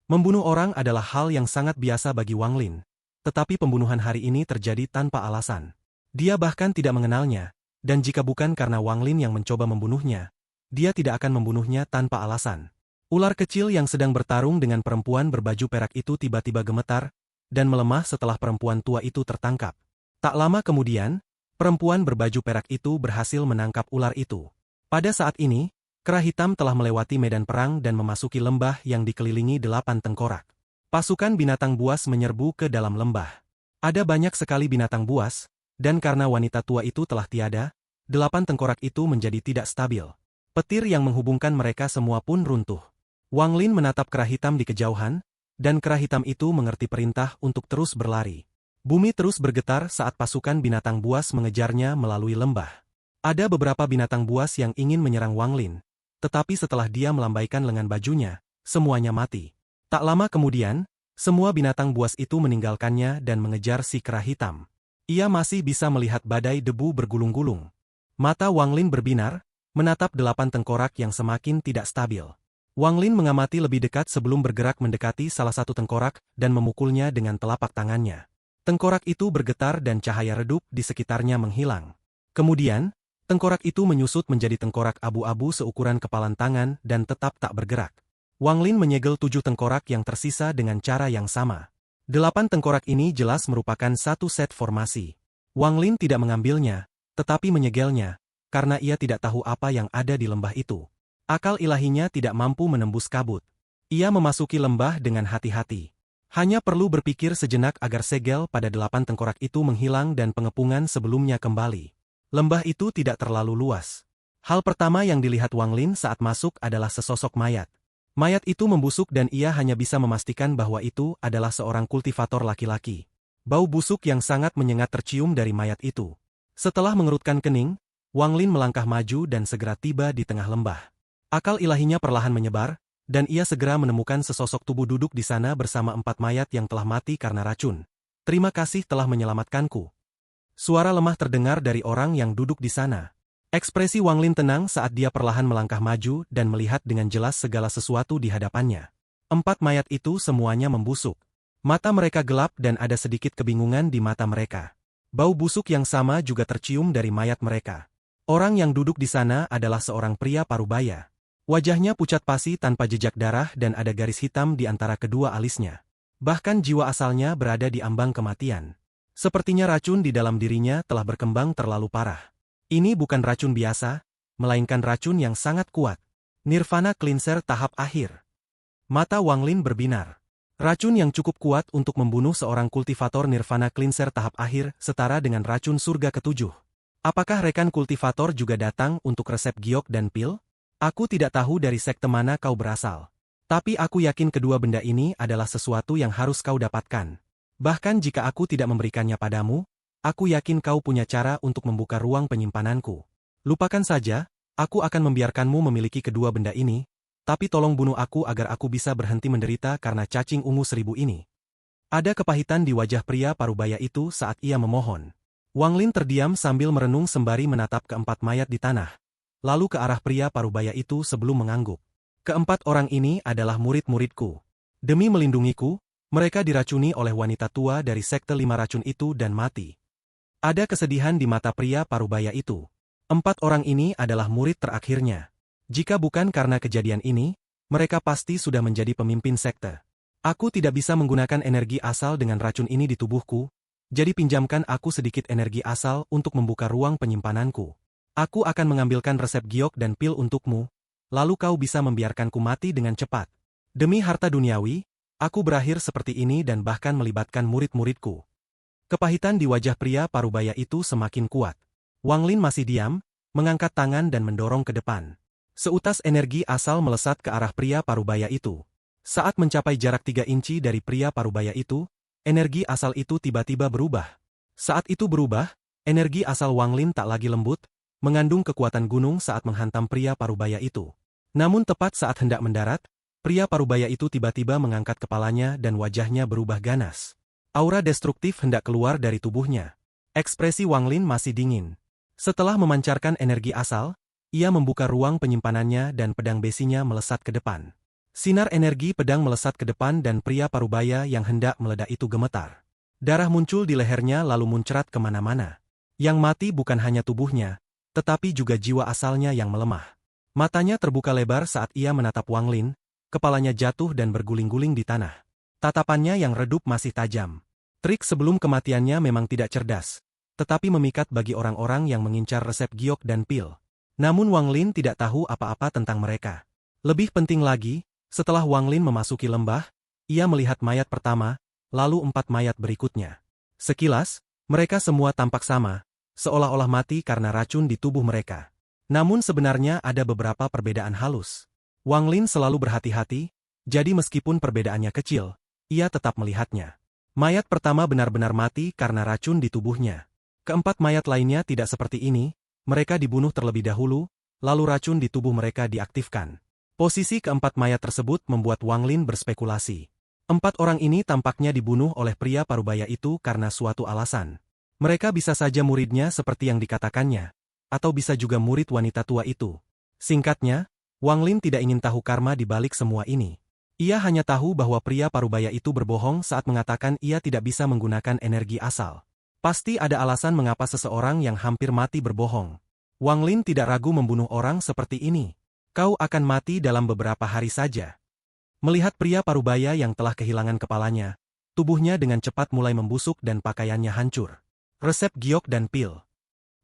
Membunuh orang adalah hal yang sangat biasa bagi Wang Lin. tetapi pembunuhan hari ini terjadi tanpa alasan. Dia bahkan tidak mengenalnya, dan jika bukan karena Wang Lin yang mencoba membunuhnya, dia tidak akan membunuhnya tanpa alasan. Ular kecil yang sedang bertarung dengan perempuan berbaju perak itu tiba-tiba gemetar, dan melemah setelah perempuan tua itu tertangkap. Tak lama kemudian, perempuan berbaju perak itu berhasil menangkap ular itu. Pada saat ini, kera hitam telah melewati medan perang dan memasuki lembah yang dikelilingi 8 tengkorak. Pasukan binatang buas menyerbu ke dalam lembah. Ada banyak sekali binatang buas, dan karena wanita tua itu telah tiada, 8 tengkorak itu menjadi tidak stabil. Petir yang menghubungkan mereka semua pun runtuh. Wang Lin menatap kera hitam di kejauhan, dan kera hitam itu mengerti perintah untuk terus berlari. Bumi terus bergetar saat pasukan binatang buas mengejarnya melalui lembah. Ada beberapa binatang buas yang ingin menyerang Wang Lin, tetapi setelah dia melambaikan lengan bajunya, semuanya mati. Tak lama kemudian, semua binatang buas itu meninggalkannya dan mengejar si kera hitam. Ia masih bisa melihat badai debu bergulung-gulung. Mata Wang Lin berbinar, menatap 8 tengkorak yang semakin tidak stabil. Wang Lin mengamati lebih dekat sebelum bergerak mendekati salah satu tengkorak dan memukulnya dengan telapak tangannya. Tengkorak itu bergetar dan cahaya redup di sekitarnya menghilang. Kemudian, tengkorak itu menyusut menjadi tengkorak abu-abu seukuran kepalan tangan dan tetap tak bergerak. Wang Lin menyegel 7 tengkorak yang tersisa dengan cara yang sama. 8 tengkorak ini jelas merupakan satu set formasi. Wang Lin tidak mengambilnya, tetapi menyegelnya, karena ia tidak tahu apa yang ada di lembah itu. Akal ilahinya tidak mampu menembus kabut. Ia memasuki lembah dengan hati-hati. Hanya perlu berpikir sejenak agar segel pada 8 tengkorak itu menghilang dan pengepungan sebelumnya kembali. Lembah itu tidak terlalu luas. Hal pertama yang dilihat Wang Lin saat masuk adalah sesosok mayat. Mayat itu membusuk dan ia hanya bisa memastikan bahwa itu adalah seorang kultivator laki-laki. Bau busuk yang sangat menyengat tercium dari mayat itu. Setelah mengerutkan kening, Wang Lin melangkah maju dan segera tiba di tengah lembah. Akal ilahinya perlahan menyebar, dan ia segera menemukan sesosok tubuh duduk di sana bersama 4 mayat yang telah mati karena racun. Terima kasih telah menyelamatkanku. Suara lemah terdengar dari orang yang duduk di sana. Ekspresi Wang Lin tenang saat dia perlahan melangkah maju dan melihat dengan jelas segala sesuatu di hadapannya. 4 mayat itu semuanya membusuk. Mata mereka gelap dan ada sedikit kebingungan di mata mereka. Bau busuk yang sama juga tercium dari mayat mereka. Orang yang duduk di sana adalah seorang pria parubaya. Wajahnya pucat pasi tanpa jejak darah dan ada garis hitam di antara kedua alisnya. Bahkan jiwa asalnya berada di ambang kematian. Sepertinya racun di dalam dirinya telah berkembang terlalu parah. Ini bukan racun biasa, melainkan racun yang sangat kuat. Nirvana Cleanser tahap akhir. Mata Wang Lin berbinar. Racun yang cukup kuat untuk membunuh seorang kultivator Nirvana Cleanser tahap akhir setara dengan racun surga ketujuh. Apakah rekan kultivator juga datang untuk resep giok dan pil? Aku tidak tahu dari sekte mana kau berasal. Tapi aku yakin kedua benda ini adalah sesuatu yang harus kau dapatkan. Bahkan jika aku tidak memberikannya padamu, aku yakin kau punya cara untuk membuka ruang penyimpananku. Lupakan saja, aku akan membiarkanmu memiliki kedua benda ini, tapi tolong bunuh aku agar aku bisa berhenti menderita karena cacing ungu 1000 ini. Ada kepahitan di wajah pria parubaya itu saat ia memohon. Wang Lin terdiam sambil merenung sembari menatap keempat mayat di tanah. Lalu ke arah pria parubaya itu sebelum mengangguk. Keempat orang ini adalah murid-muridku. Demi melindungiku, mereka diracuni oleh wanita tua dari sekte 5 racun itu dan mati. Ada kesedihan di mata pria parubaya itu. 4 orang ini adalah murid terakhirnya. Jika bukan karena kejadian ini, mereka pasti sudah menjadi pemimpin sekte. Aku tidak bisa menggunakan energi asal dengan racun ini di tubuhku, jadi pinjamkan aku sedikit energi asal untuk membuka ruang penyimpananku. Aku akan mengambilkan resep giok dan pil untukmu, lalu kau bisa membiarkanku mati dengan cepat. Demi harta duniawi, aku berakhir seperti ini dan bahkan melibatkan murid-muridku. Kepahitan di wajah pria parubaya itu semakin kuat. Wang Lin masih diam, mengangkat tangan dan mendorong ke depan. Seutas energi asal melesat ke arah pria parubaya itu. Saat mencapai jarak 3 inci dari pria parubaya itu, energi asal itu tiba-tiba berubah. Saat itu berubah, energi asal Wang Lin tak lagi lembut, mengandung kekuatan gunung saat menghantam pria parubaya itu. Namun tepat saat hendak mendarat, pria parubaya itu tiba-tiba mengangkat kepalanya dan wajahnya berubah ganas. Aura destruktif hendak keluar dari tubuhnya. Ekspresi Wang Lin masih dingin. Setelah memancarkan energi asal, ia membuka ruang penyimpanannya dan pedang besinya melesat ke depan. Sinar energi pedang melesat ke depan dan pria parubaya yang hendak meledak itu gemetar. Darah muncul di lehernya lalu muncrat kemana-mana. Yang mati bukan hanya tubuhnya, tetapi juga jiwa asalnya yang melemah. Matanya terbuka lebar saat ia menatap Wang Lin, kepalanya jatuh dan berguling-guling di tanah. Tatapannya yang redup masih tajam. Trik sebelum kematiannya memang tidak cerdas, tetapi memikat bagi orang-orang yang mengincar resep giok dan pil. Namun Wang Lin tidak tahu apa-apa tentang mereka. Lebih penting lagi, setelah Wang Lin memasuki lembah, ia melihat mayat pertama, lalu 4 mayat berikutnya. Sekilas, mereka semua tampak sama, seolah-olah mati karena racun di tubuh mereka. Namun sebenarnya ada beberapa perbedaan halus. Wang Lin selalu berhati-hati, jadi meskipun perbedaannya kecil, ia tetap melihatnya. Mayat pertama benar-benar mati karena racun di tubuhnya. Keempat mayat lainnya tidak seperti ini, mereka dibunuh terlebih dahulu, lalu racun di tubuh mereka diaktifkan. Posisi keempat mayat tersebut membuat Wang Lin berspekulasi. 4 orang ini tampaknya dibunuh oleh pria parubaya itu karena suatu alasan. Mereka bisa saja muridnya seperti yang dikatakannya, atau bisa juga murid wanita tua itu. Singkatnya, Wang Lin tidak ingin tahu karma di balik semua ini. Ia hanya tahu bahwa pria parubaya itu berbohong saat mengatakan ia tidak bisa menggunakan energi asal. Pasti ada alasan mengapa seseorang yang hampir mati berbohong. Wang Lin tidak ragu membunuh orang seperti ini. Kau akan mati dalam beberapa hari saja. Melihat pria parubaya yang telah kehilangan kepalanya, tubuhnya dengan cepat mulai membusuk dan pakaiannya hancur. Resep giok dan pil.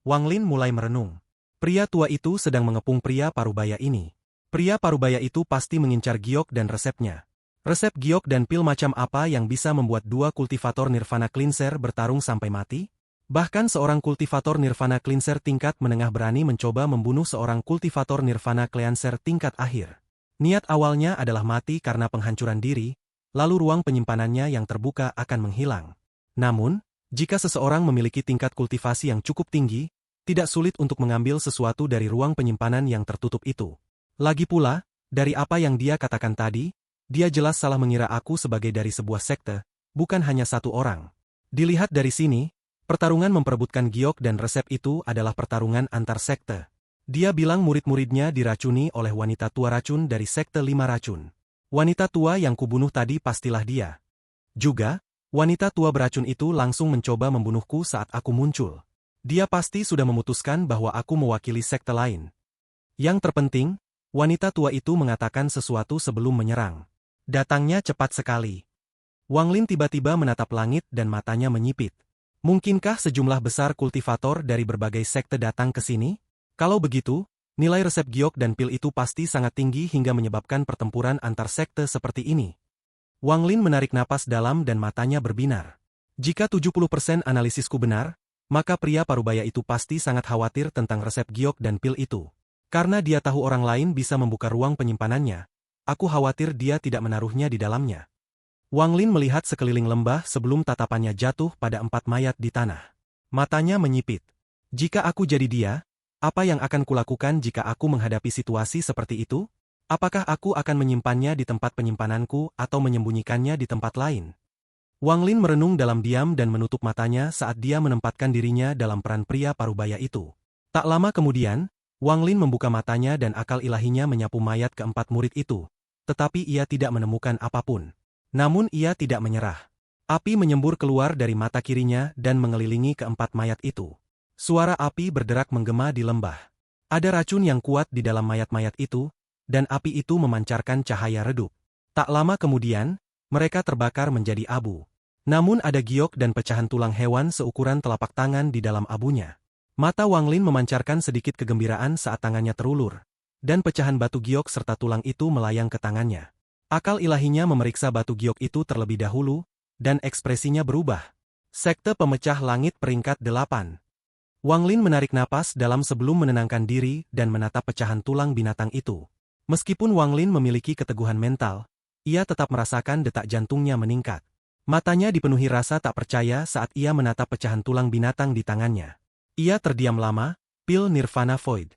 Wang Lin mulai merenung. Pria tua itu sedang mengepung pria parubaya ini. Pria parubaya itu pasti mengincar giok dan resepnya. Resep giok dan pil macam apa yang bisa membuat 2 kultivator Nirvana Cleanser bertarung sampai mati? Bahkan seorang kultivator Nirvana Cleanser tingkat menengah berani mencoba membunuh seorang kultivator Nirvana Cleanser tingkat akhir. Niat awalnya adalah mati karena penghancuran diri, lalu ruang penyimpanannya yang terbuka akan menghilang. Namun, jika seseorang memiliki tingkat kultivasi yang cukup tinggi, tidak sulit untuk mengambil sesuatu dari ruang penyimpanan yang tertutup itu. Lagi pula, dari apa yang dia katakan tadi, dia jelas salah mengira aku sebagai dari sebuah sekte, bukan hanya 1 orang. Dilihat dari sini, pertarungan memperebutkan giok dan resep itu adalah pertarungan antar sekte. Dia bilang murid-muridnya diracuni oleh wanita tua racun dari sekte 5 racun. Wanita tua yang kubunuh tadi pastilah dia. Juga, wanita tua beracun itu langsung mencoba membunuhku saat aku muncul. Dia pasti sudah memutuskan bahwa aku mewakili sekte lain. Yang terpenting, wanita tua itu mengatakan sesuatu sebelum menyerang. Datangnya cepat sekali. Wang Lin tiba-tiba menatap langit dan matanya menyipit. Mungkinkah sejumlah besar kultivator dari berbagai sekte datang ke sini? Kalau begitu, nilai resep giok dan pil itu pasti sangat tinggi hingga menyebabkan pertempuran antar sekte seperti ini. Wang Lin menarik napas dalam dan matanya berbinar. Jika 70% analisisku benar, maka pria parubaya itu pasti sangat khawatir tentang resep giok dan pil itu. Karena dia tahu orang lain bisa membuka ruang penyimpanannya, aku khawatir dia tidak menaruhnya di dalamnya. Wang Lin melihat sekeliling lembah sebelum tatapannya jatuh pada 4 mayat di tanah. Matanya menyipit. Jika aku jadi dia, apa yang akan kulakukan jika aku menghadapi situasi seperti itu? Apakah aku akan menyimpannya di tempat penyimpananku atau menyembunyikannya di tempat lain? Wang Lin merenung dalam diam dan menutup matanya saat dia menempatkan dirinya dalam peran pria parubaya itu. Tak lama kemudian, Wang Lin membuka matanya dan akal ilahinya menyapu mayat keempat murid itu. Tetapi ia tidak menemukan apapun. Namun ia tidak menyerah. Api menyembur keluar dari mata kirinya dan mengelilingi keempat mayat itu. Suara api berderak menggema di lembah. Ada racun yang kuat di dalam mayat-mayat itu, dan api itu memancarkan cahaya redup. Tak lama kemudian, mereka terbakar menjadi abu. Namun ada giok dan pecahan tulang hewan seukuran telapak tangan di dalam abunya. Mata Wang Lin memancarkan sedikit kegembiraan saat tangannya terulur, dan pecahan batu giok serta tulang itu melayang ke tangannya. Akal ilahinya memeriksa batu giok itu terlebih dahulu, dan ekspresinya berubah. Sekte Pemecah Langit peringkat 8. Wang Lin menarik napas dalam sebelum menenangkan diri dan menatap pecahan tulang binatang itu. Meskipun Wang Lin memiliki keteguhan mental, ia tetap merasakan detak jantungnya meningkat. Matanya dipenuhi rasa tak percaya saat ia menatap pecahan tulang binatang di tangannya. Ia terdiam lama, pil Nirvana Void.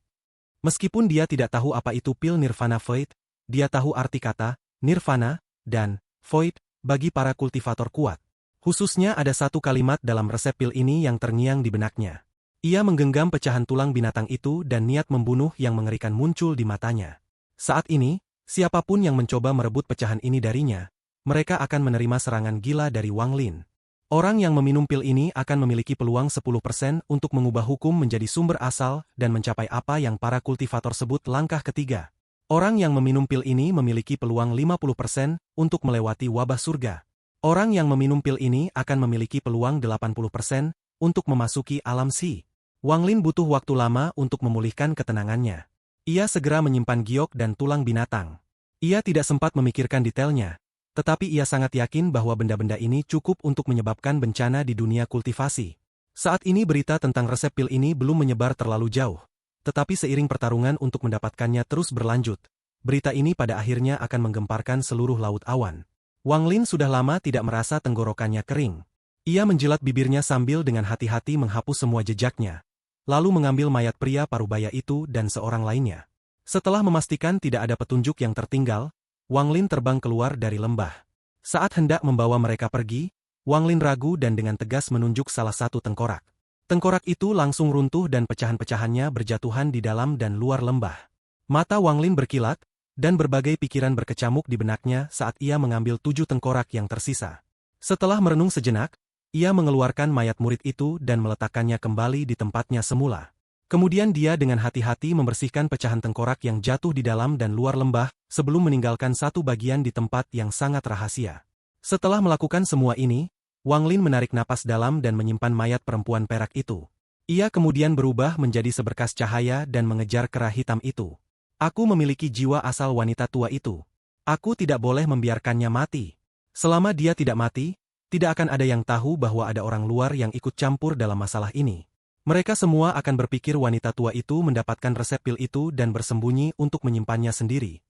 Meskipun dia tidak tahu apa itu pil Nirvana Void, dia tahu arti kata Nirvana dan Void bagi para kultivator kuat. Khususnya ada satu kalimat dalam resep pil ini yang terngiang di benaknya. Ia menggenggam pecahan tulang binatang itu dan niat membunuh yang mengerikan muncul di matanya. Saat ini, siapapun yang mencoba merebut pecahan ini darinya, mereka akan menerima serangan gila dari Wang Lin. Orang yang meminum pil ini akan memiliki peluang 10% untuk mengubah hukum menjadi sumber asal dan mencapai apa yang para kultivator sebut langkah ketiga. Orang yang meminum pil ini memiliki peluang 50% untuk melewati wabah surga. Orang yang meminum pil ini akan memiliki peluang 80% untuk memasuki alam si. Wang Lin butuh waktu lama untuk memulihkan ketenangannya. Ia segera menyimpan giok dan tulang binatang. Ia tidak sempat memikirkan detailnya. Tetapi ia sangat yakin bahwa benda-benda ini cukup untuk menyebabkan bencana di dunia kultivasi. Saat ini berita tentang resep pil ini belum menyebar terlalu jauh. Tetapi seiring pertarungan untuk mendapatkannya terus berlanjut, berita ini pada akhirnya akan menggemparkan seluruh laut awan. Wang Lin sudah lama tidak merasa tenggorokannya kering. Ia menjilat bibirnya sambil dengan hati-hati menghapus semua jejaknya. Lalu mengambil mayat pria parubaya itu dan seorang lainnya. Setelah memastikan tidak ada petunjuk yang tertinggal, Wang Lin terbang keluar dari lembah. Saat hendak membawa mereka pergi, Wang Lin ragu dan dengan tegas menunjuk salah satu tengkorak. Tengkorak itu langsung runtuh dan pecahan-pecahannya berjatuhan di dalam dan luar lembah. Mata Wang Lin berkilat, dan berbagai pikiran berkecamuk di benaknya saat ia mengambil 7 tengkorak yang tersisa. Setelah merenung sejenak, ia mengeluarkan mayat murid itu dan meletakkannya kembali di tempatnya semula. Kemudian dia dengan hati-hati membersihkan pecahan tengkorak yang jatuh di dalam dan luar lembah, sebelum meninggalkan satu bagian di tempat yang sangat rahasia. Setelah melakukan semua ini, Wang Lin menarik napas dalam dan menyimpan mayat perempuan perak itu. Ia kemudian berubah menjadi seberkas cahaya dan mengejar kera hitam itu. Aku memiliki jiwa asal wanita tua itu. Aku tidak boleh membiarkannya mati. Selama dia tidak mati, tidak akan ada yang tahu bahwa ada orang luar yang ikut campur dalam masalah ini. Mereka semua akan berpikir wanita tua itu mendapatkan resep pil itu dan bersembunyi untuk menyimpannya sendiri.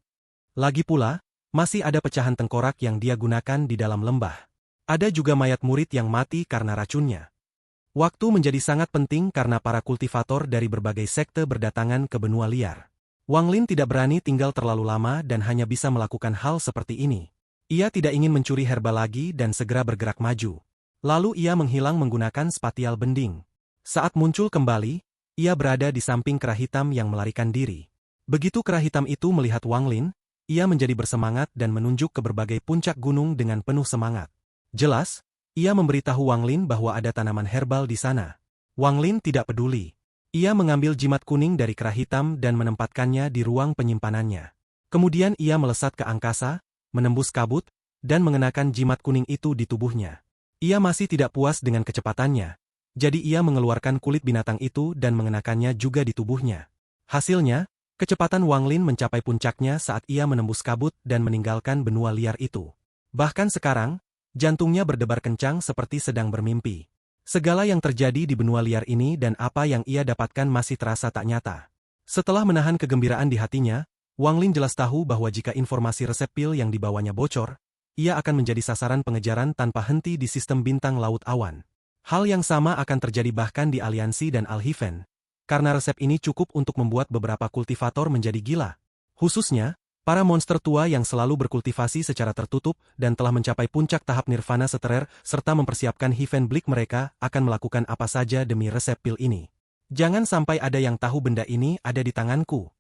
Lagi pula, masih ada pecahan tengkorak yang dia gunakan di dalam lembah. Ada juga mayat murid yang mati karena racunnya. Waktu menjadi sangat penting karena para kultivator dari berbagai sekte berdatangan ke benua liar. Wang Lin tidak berani tinggal terlalu lama dan hanya bisa melakukan hal seperti ini. Ia tidak ingin mencuri herba lagi dan segera bergerak maju. Lalu ia menghilang menggunakan spatial bending. Saat muncul kembali, ia berada di samping kera hitam yang melarikan diri. Begitu kera hitam itu melihat Wang Lin, ia menjadi bersemangat dan menunjuk ke berbagai puncak gunung dengan penuh semangat. Jelas, ia memberitahu Wang Lin bahwa ada tanaman herbal di sana. Wang Lin tidak peduli. Ia mengambil jimat kuning dari kera hitam dan menempatkannya di ruang penyimpanannya. Kemudian ia melesat ke angkasa, menembus kabut, dan mengenakan jimat kuning itu di tubuhnya. Ia masih tidak puas dengan kecepatannya. Jadi ia mengeluarkan kulit binatang itu dan mengenakannya juga di tubuhnya. Hasilnya, kecepatan Wang Lin mencapai puncaknya saat ia menembus kabut dan meninggalkan benua liar itu. Bahkan sekarang, jantungnya berdebar kencang seperti sedang bermimpi. Segala yang terjadi di benua liar ini dan apa yang ia dapatkan masih terasa tak nyata. Setelah menahan kegembiraan di hatinya, Wang Lin jelas tahu bahwa jika informasi resep pil yang dibawanya bocor, ia akan menjadi sasaran pengejaran tanpa henti di sistem bintang laut awan. Hal yang sama akan terjadi bahkan di Aliansi dan Al-Hiven, karena resep ini cukup untuk membuat beberapa kultivator menjadi gila. Khususnya, para monster tua yang selalu berkultivasi secara tertutup dan telah mencapai puncak tahap nirvana seterer serta mempersiapkan Hiven Blik mereka akan melakukan apa saja demi resep pil ini. Jangan sampai ada yang tahu benda ini ada di tanganku.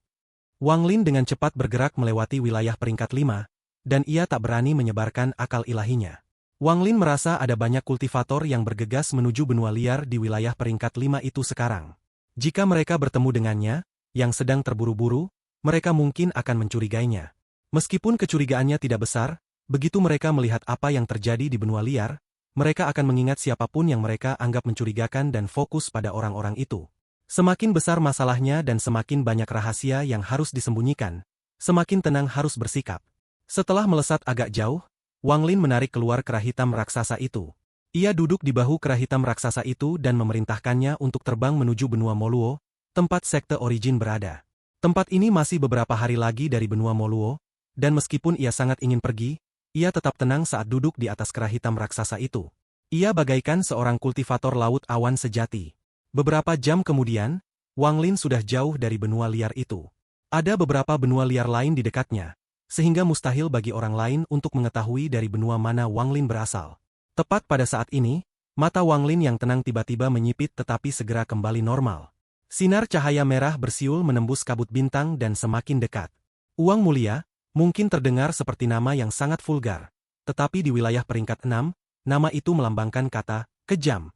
Wang Lin dengan cepat bergerak melewati wilayah peringkat 5, dan ia tak berani menyebarkan akal ilahinya. Wang Lin merasa ada banyak kultivator yang bergegas menuju benua liar di wilayah peringkat 5 itu sekarang. Jika mereka bertemu dengannya, yang sedang terburu-buru, mereka mungkin akan mencurigainya. Meskipun kecurigaannya tidak besar, begitu mereka melihat apa yang terjadi di benua liar, mereka akan mengingat siapapun yang mereka anggap mencurigakan dan fokus pada orang-orang itu. Semakin besar masalahnya dan semakin banyak rahasia yang harus disembunyikan, semakin tenang harus bersikap. Setelah melesat agak jauh, Wang Lin menarik keluar kera hitam raksasa itu. Ia duduk di bahu kera hitam raksasa itu dan memerintahkannya untuk terbang menuju benua Moluo, tempat sekte Origin berada. Tempat ini masih beberapa hari lagi dari benua Moluo, dan meskipun ia sangat ingin pergi, ia tetap tenang saat duduk di atas kera hitam raksasa itu. Ia bagaikan seorang kultivator laut awan sejati. Beberapa jam kemudian, Wang Lin sudah jauh dari benua liar itu. Ada beberapa benua liar lain di dekatnya, sehingga mustahil bagi orang lain untuk mengetahui dari benua mana Wang Lin berasal. Tepat pada saat ini, mata Wang Lin yang tenang tiba-tiba menyipit tetapi segera kembali normal. Sinar cahaya merah bersiul menembus kabut bintang dan semakin dekat. Uang mulia, mungkin terdengar seperti nama yang sangat vulgar. Tetapi di wilayah peringkat 6, nama itu melambangkan kata kejam.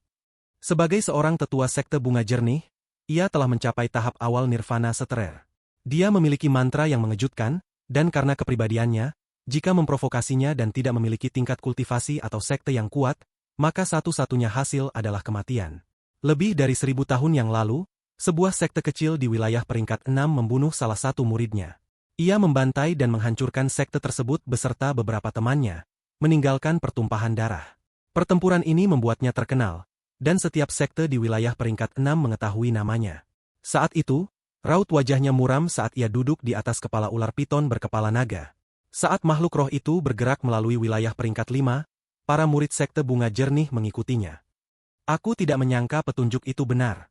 Sebagai seorang tetua sekte bunga jernih, ia telah mencapai tahap awal nirvana seterer. Dia memiliki mantra yang mengejutkan, dan karena kepribadiannya, jika memprovokasinya dan tidak memiliki tingkat kultivasi atau sekte yang kuat, maka satu-satunya hasil adalah kematian. Lebih dari 1000 tahun yang lalu, sebuah sekte kecil di wilayah peringkat 6 membunuh salah satu muridnya. Ia membantai dan menghancurkan sekte tersebut beserta beberapa temannya, meninggalkan pertumpahan darah. Pertempuran ini membuatnya terkenal, dan setiap sekte di wilayah peringkat 6 mengetahui namanya. Saat itu, raut wajahnya muram saat ia duduk di atas kepala ular piton berkepala naga. Saat makhluk roh itu bergerak melalui wilayah peringkat 5, para murid sekte bunga jernih mengikutinya. Aku tidak menyangka petunjuk itu benar.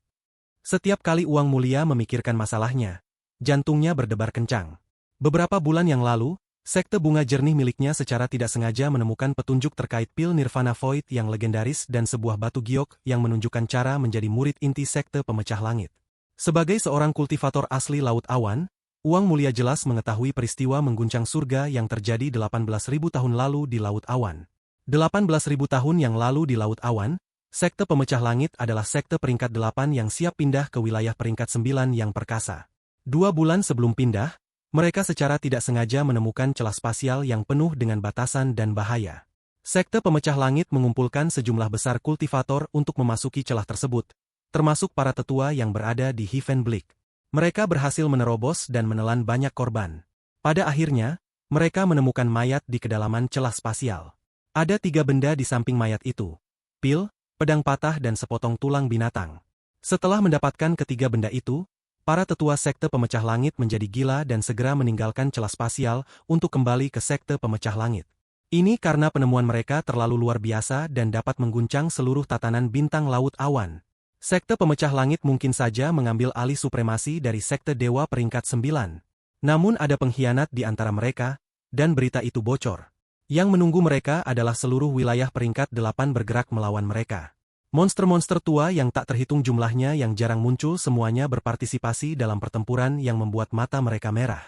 Setiap kali Uang Mulia memikirkan masalahnya, jantungnya berdebar kencang. Beberapa bulan yang lalu, sekte bunga jernih miliknya secara tidak sengaja menemukan petunjuk terkait pil Nirvana Void yang legendaris dan sebuah batu giok yang menunjukkan cara menjadi murid inti sekte pemecah langit. Sebagai seorang kultivator asli Laut Awan, Uang Mulia jelas mengetahui peristiwa mengguncang surga yang terjadi 18.000 tahun lalu di Laut Awan. 18.000 tahun yang lalu di Laut Awan, sekte pemecah langit adalah sekte peringkat 8 yang siap pindah ke wilayah peringkat 9 yang perkasa. 2 bulan sebelum pindah, mereka secara tidak sengaja menemukan celah spasial yang penuh dengan batasan dan bahaya. Sekte pemecah langit mengumpulkan sejumlah besar kultivator untuk memasuki celah tersebut, termasuk para tetua yang berada di Heavenblick. Mereka berhasil menerobos dan menelan banyak korban. Pada akhirnya, mereka menemukan mayat di kedalaman celah spasial. Ada 3 benda di samping mayat itu: pil, pedang patah dan sepotong tulang binatang. Setelah mendapatkan ketiga benda itu, para tetua sekte pemecah langit menjadi gila dan segera meninggalkan celah spasial untuk kembali ke sekte pemecah langit. Ini karena penemuan mereka terlalu luar biasa dan dapat mengguncang seluruh tatanan bintang Laut Awan. Sekte pemecah langit mungkin saja mengambil alih supremasi dari sekte dewa peringkat 9. Namun ada pengkhianat di antara mereka, dan berita itu bocor. Yang menunggu mereka adalah seluruh wilayah peringkat 8 bergerak melawan mereka. Monster-monster tua yang tak terhitung jumlahnya yang jarang muncul semuanya berpartisipasi dalam pertempuran yang membuat mata mereka merah.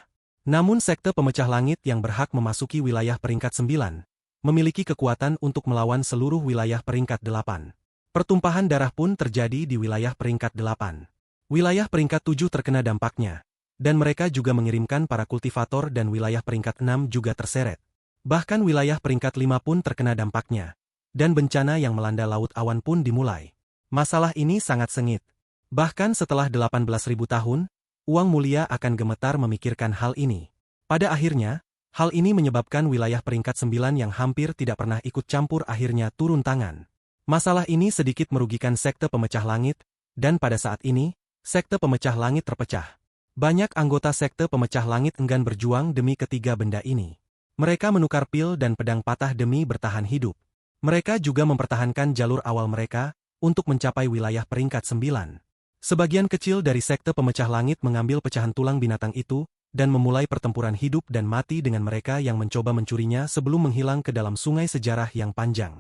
Namun sekte pemecah langit yang berhak memasuki wilayah peringkat 9, memiliki kekuatan untuk melawan seluruh wilayah peringkat 8. Pertumpahan darah pun terjadi di wilayah peringkat 8. Wilayah peringkat 7 terkena dampaknya, dan mereka juga mengirimkan para kultivator dan wilayah peringkat 6 juga terseret. Bahkan wilayah peringkat 5 pun terkena dampaknya. Dan bencana yang melanda Laut Awan pun dimulai. Masalah ini sangat sengit. Bahkan setelah 18.000 tahun, Uang Mulia akan gemetar memikirkan hal ini. Pada akhirnya, hal ini menyebabkan wilayah peringkat 9 yang hampir tidak pernah ikut campur akhirnya turun tangan. Masalah ini sedikit merugikan sekte pemecah langit, dan pada saat ini, sekte pemecah langit terpecah. Banyak anggota sekte pemecah langit enggan berjuang demi ketiga benda ini. Mereka menukar pil dan pedang patah demi bertahan hidup. Mereka juga mempertahankan jalur awal mereka untuk mencapai wilayah peringkat 9. Sebagian kecil dari sekte pemecah langit mengambil pecahan tulang binatang itu dan memulai pertempuran hidup dan mati dengan mereka yang mencoba mencurinya sebelum menghilang ke dalam sungai sejarah yang panjang.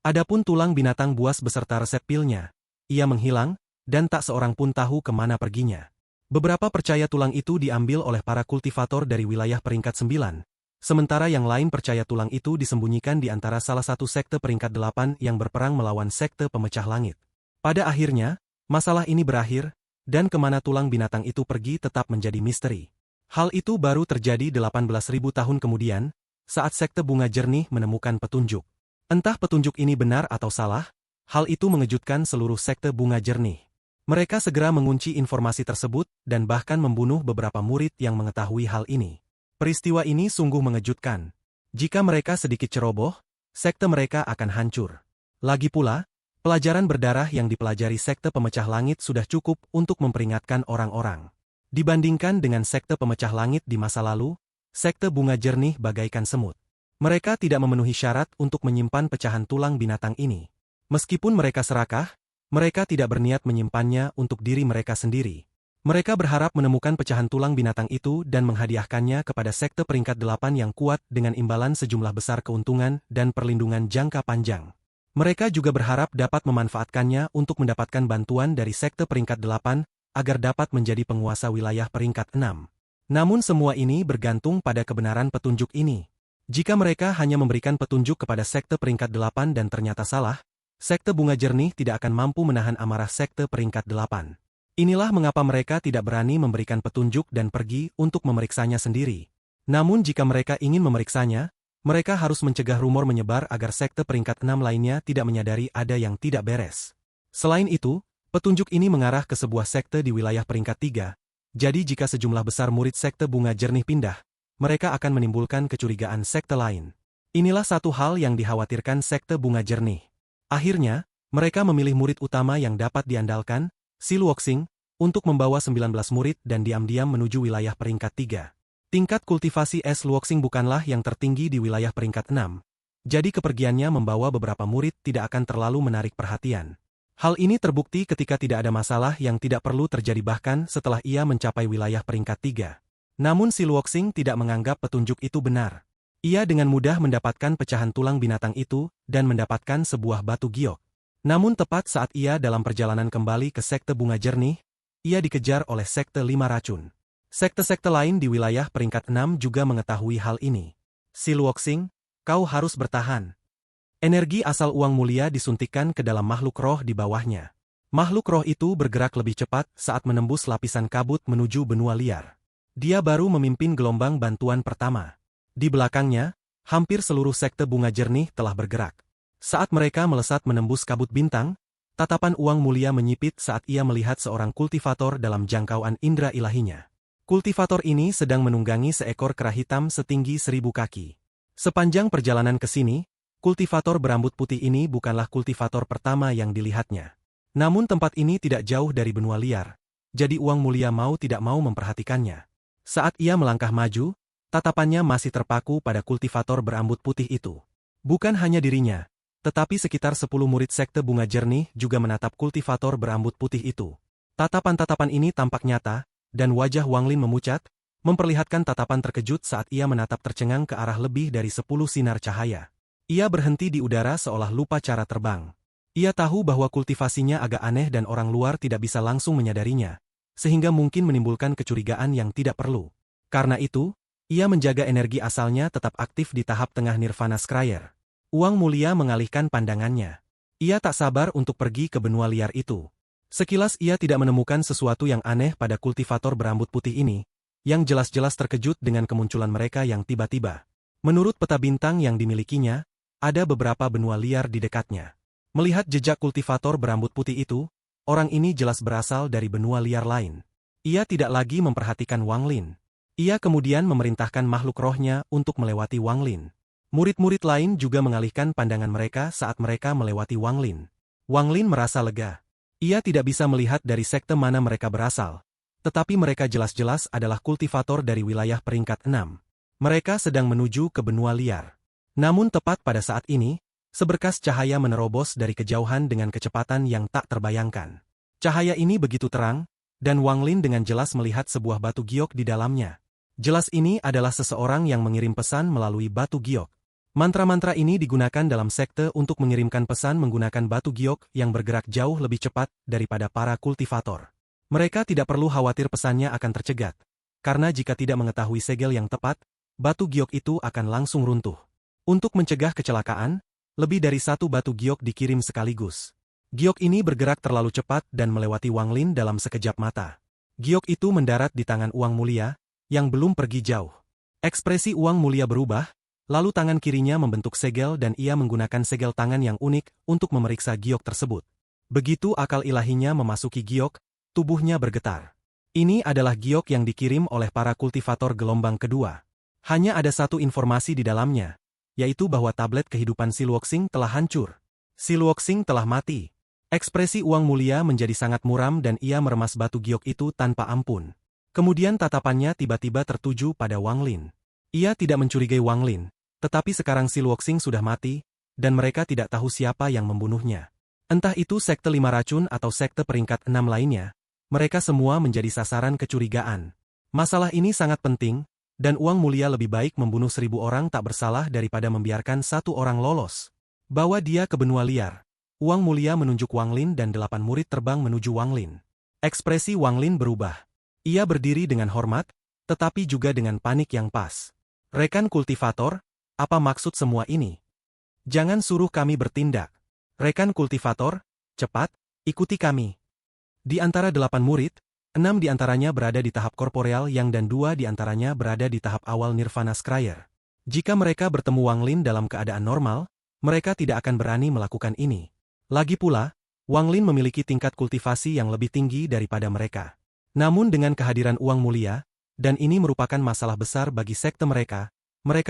Adapun tulang binatang buas beserta resep pilnya, ia menghilang dan tak seorang pun tahu kemana perginya. Beberapa percaya tulang itu diambil oleh para kultivator dari wilayah peringkat 9. Sementara yang lain percaya tulang itu disembunyikan di antara salah satu sekte peringkat 8 yang berperang melawan sekte pemecah langit. Pada akhirnya, masalah ini berakhir, dan kemana tulang binatang itu pergi tetap menjadi misteri. Hal itu baru terjadi 18.000 tahun kemudian, saat sekte bunga jernih menemukan petunjuk. Entah petunjuk ini benar atau salah, hal itu mengejutkan seluruh sekte bunga jernih. Mereka segera mengunci informasi tersebut dan bahkan membunuh beberapa murid yang mengetahui hal ini. Peristiwa ini sungguh mengejutkan. Jika mereka sedikit ceroboh, sekte mereka akan hancur. Lagi pula, pelajaran berdarah yang dipelajari sekte pemecah langit sudah cukup untuk memperingatkan orang-orang. Dibandingkan dengan sekte pemecah langit di masa lalu, sekte bunga jernih bagaikan semut. Mereka tidak memenuhi syarat untuk menyimpan pecahan tulang binatang ini. Meskipun mereka serakah, mereka tidak berniat menyimpannya untuk diri mereka sendiri. Mereka berharap menemukan pecahan tulang binatang itu dan menghadiahkannya kepada sekte peringkat 8 yang kuat dengan imbalan sejumlah besar keuntungan dan perlindungan jangka panjang. Mereka juga berharap dapat memanfaatkannya untuk mendapatkan bantuan dari sekte peringkat 8 agar dapat menjadi penguasa wilayah peringkat 6. Namun semua ini bergantung pada kebenaran petunjuk ini. Jika mereka hanya memberikan petunjuk kepada sekte peringkat 8 dan ternyata salah, sekte bunga jernih tidak akan mampu menahan amarah sekte peringkat 8. Inilah mengapa mereka tidak berani memberikan petunjuk dan pergi untuk memeriksanya sendiri. Namun jika mereka ingin memeriksanya, mereka harus mencegah rumor menyebar agar sekte peringkat 6 lainnya tidak menyadari ada yang tidak beres. Selain itu, petunjuk ini mengarah ke sebuah sekte di wilayah peringkat 3, jadi jika sejumlah besar murid sekte bunga jernih pindah, mereka akan menimbulkan kecurigaan sekte lain. Inilah satu hal yang dikhawatirkan sekte bunga jernih. Akhirnya, mereka memilih murid utama yang dapat diandalkan, Si Luoxing, untuk membawa 19 murid dan diam-diam menuju wilayah peringkat 3. Tingkat kultivasi es Luoxing bukanlah yang tertinggi di wilayah peringkat 6, jadi kepergiannya membawa beberapa murid tidak akan terlalu menarik perhatian. Hal ini terbukti ketika tidak ada masalah yang tidak perlu terjadi bahkan setelah ia mencapai wilayah peringkat 3. Namun Si Luoxing tidak menganggap petunjuk itu benar. Ia dengan mudah mendapatkan pecahan tulang binatang itu dan mendapatkan sebuah batu giok. Namun tepat saat ia dalam perjalanan kembali ke sekte bunga jernih, ia dikejar oleh sekte 5 racun. Sekte-sekte lain di wilayah peringkat 6 juga mengetahui hal ini. Si Luoxing, kau harus bertahan. Energi asal uang mulia disuntikkan ke dalam makhluk roh di bawahnya. Makhluk roh itu bergerak lebih cepat saat menembus lapisan kabut menuju benua liar. Dia baru memimpin gelombang bantuan pertama. Di belakangnya, hampir seluruh sekte bunga jernih telah bergerak. Saat mereka melesat menembus kabut bintang, tatapan uang mulia menyipit saat ia melihat seorang kultivator dalam jangkauan indera ilahinya. Kultivator ini sedang menunggangi seekor kera hitam setinggi 1000 kaki. Sepanjang perjalanan ke sini, kultivator berambut putih ini bukanlah kultivator pertama yang dilihatnya. Namun tempat ini tidak jauh dari benua liar, jadi uang mulia mau tidak mau memperhatikannya. Saat ia melangkah maju, tatapannya masih terpaku pada kultivator berambut putih itu. Bukan hanya dirinya, tetapi sekitar 10 murid sekte bunga jernih juga menatap kultivator berambut putih itu. Tatapan-tatapan ini tampak nyata, dan wajah Wang Lin memucat, memperlihatkan tatapan terkejut saat ia menatap tercengang ke arah lebih dari 10 sinar cahaya. Ia berhenti di udara seolah lupa cara terbang. Ia tahu bahwa kultivasinya agak aneh dan orang luar tidak bisa langsung menyadarinya, sehingga mungkin menimbulkan kecurigaan yang tidak perlu. Karena itu, ia menjaga energi asalnya tetap aktif di tahap tengah Nirvana Scryer. Uang mulia mengalihkan pandangannya. Ia tak sabar untuk pergi ke benua liar itu. Sekilas ia tidak menemukan sesuatu yang aneh pada kultivator berambut putih ini, yang jelas-jelas terkejut dengan kemunculan mereka yang tiba-tiba. Menurut peta bintang yang dimilikinya, ada beberapa benua liar di dekatnya. Melihat jejak kultivator berambut putih itu, orang ini jelas berasal dari benua liar lain. Ia tidak lagi memperhatikan Wang Lin. Ia kemudian memerintahkan makhluk rohnya untuk melewati Wang Lin. Murid-murid lain juga mengalihkan pandangan mereka saat mereka melewati Wang Lin. Wang Lin merasa lega. Ia tidak bisa melihat dari sekte mana mereka berasal, tetapi mereka jelas-jelas adalah kultivator dari wilayah peringkat 6. Mereka sedang menuju ke benua liar. Namun tepat pada saat ini, seberkas cahaya menerobos dari kejauhan dengan kecepatan yang tak terbayangkan. Cahaya ini begitu terang, dan Wang Lin dengan jelas melihat sebuah batu giok di dalamnya. Jelas ini adalah seseorang yang mengirim pesan melalui batu giok. Mantra-mantra ini digunakan dalam sekte untuk mengirimkan pesan menggunakan batu giok yang bergerak jauh lebih cepat daripada para kultivator. Mereka tidak perlu khawatir pesannya akan tercegat, karena jika tidak mengetahui segel yang tepat, batu giok itu akan langsung runtuh. Untuk mencegah kecelakaan, lebih dari satu batu giok dikirim sekaligus. Giok ini bergerak terlalu cepat dan melewati Wang Lin dalam sekejap mata. Giok itu mendarat di tangan Uang Mulia, yang belum pergi jauh. Ekspresi Uang Mulia berubah, lalu tangan kirinya membentuk segel dan ia menggunakan segel tangan yang unik untuk memeriksa giok tersebut. Begitu akal ilahinya memasuki giok, tubuhnya bergetar. Ini adalah giok yang dikirim oleh para kultivator gelombang kedua. Hanya ada satu informasi di dalamnya, yaitu bahwa tablet kehidupan Si Luoxing telah hancur. Si Luoxing telah mati. Ekspresi Uang Mulia menjadi sangat muram dan ia meremas batu giok itu tanpa ampun. Kemudian tatapannya tiba-tiba tertuju pada Wang Lin. Ia tidak mencurigai Wang Lin, tetapi sekarang Si Luoxing sudah mati, dan mereka tidak tahu siapa yang membunuhnya. Entah itu sekte 5 racun atau sekte peringkat 6 lainnya, mereka semua menjadi sasaran kecurigaan. Masalah ini sangat penting, dan Uang Mulia lebih baik membunuh 1000 orang tak bersalah daripada membiarkan satu orang lolos. Bawa dia ke benua liar. Uang Mulia menunjuk Wang Lin dan 8 murid terbang menuju Wang Lin. Ekspresi Wang Lin berubah. Ia berdiri dengan hormat, tetapi juga dengan panik yang pas. Rekan kultivator, Apa maksud semua ini? Jangan suruh kami bertindak. Rekan kultivator, cepat, ikuti kami. Di antara 8 murid, 6 di antaranya berada di tahap korporeal yang dan 2 di antaranya berada di tahap awal Nirvana Scryer. Jika mereka bertemu Wang Lin dalam keadaan normal, mereka tidak akan berani melakukan ini. Lagi pula, Wang Lin memiliki tingkat kultivasi yang lebih tinggi daripada mereka. Namun dengan kehadiran uang mulia, dan ini merupakan masalah besar bagi sekte mereka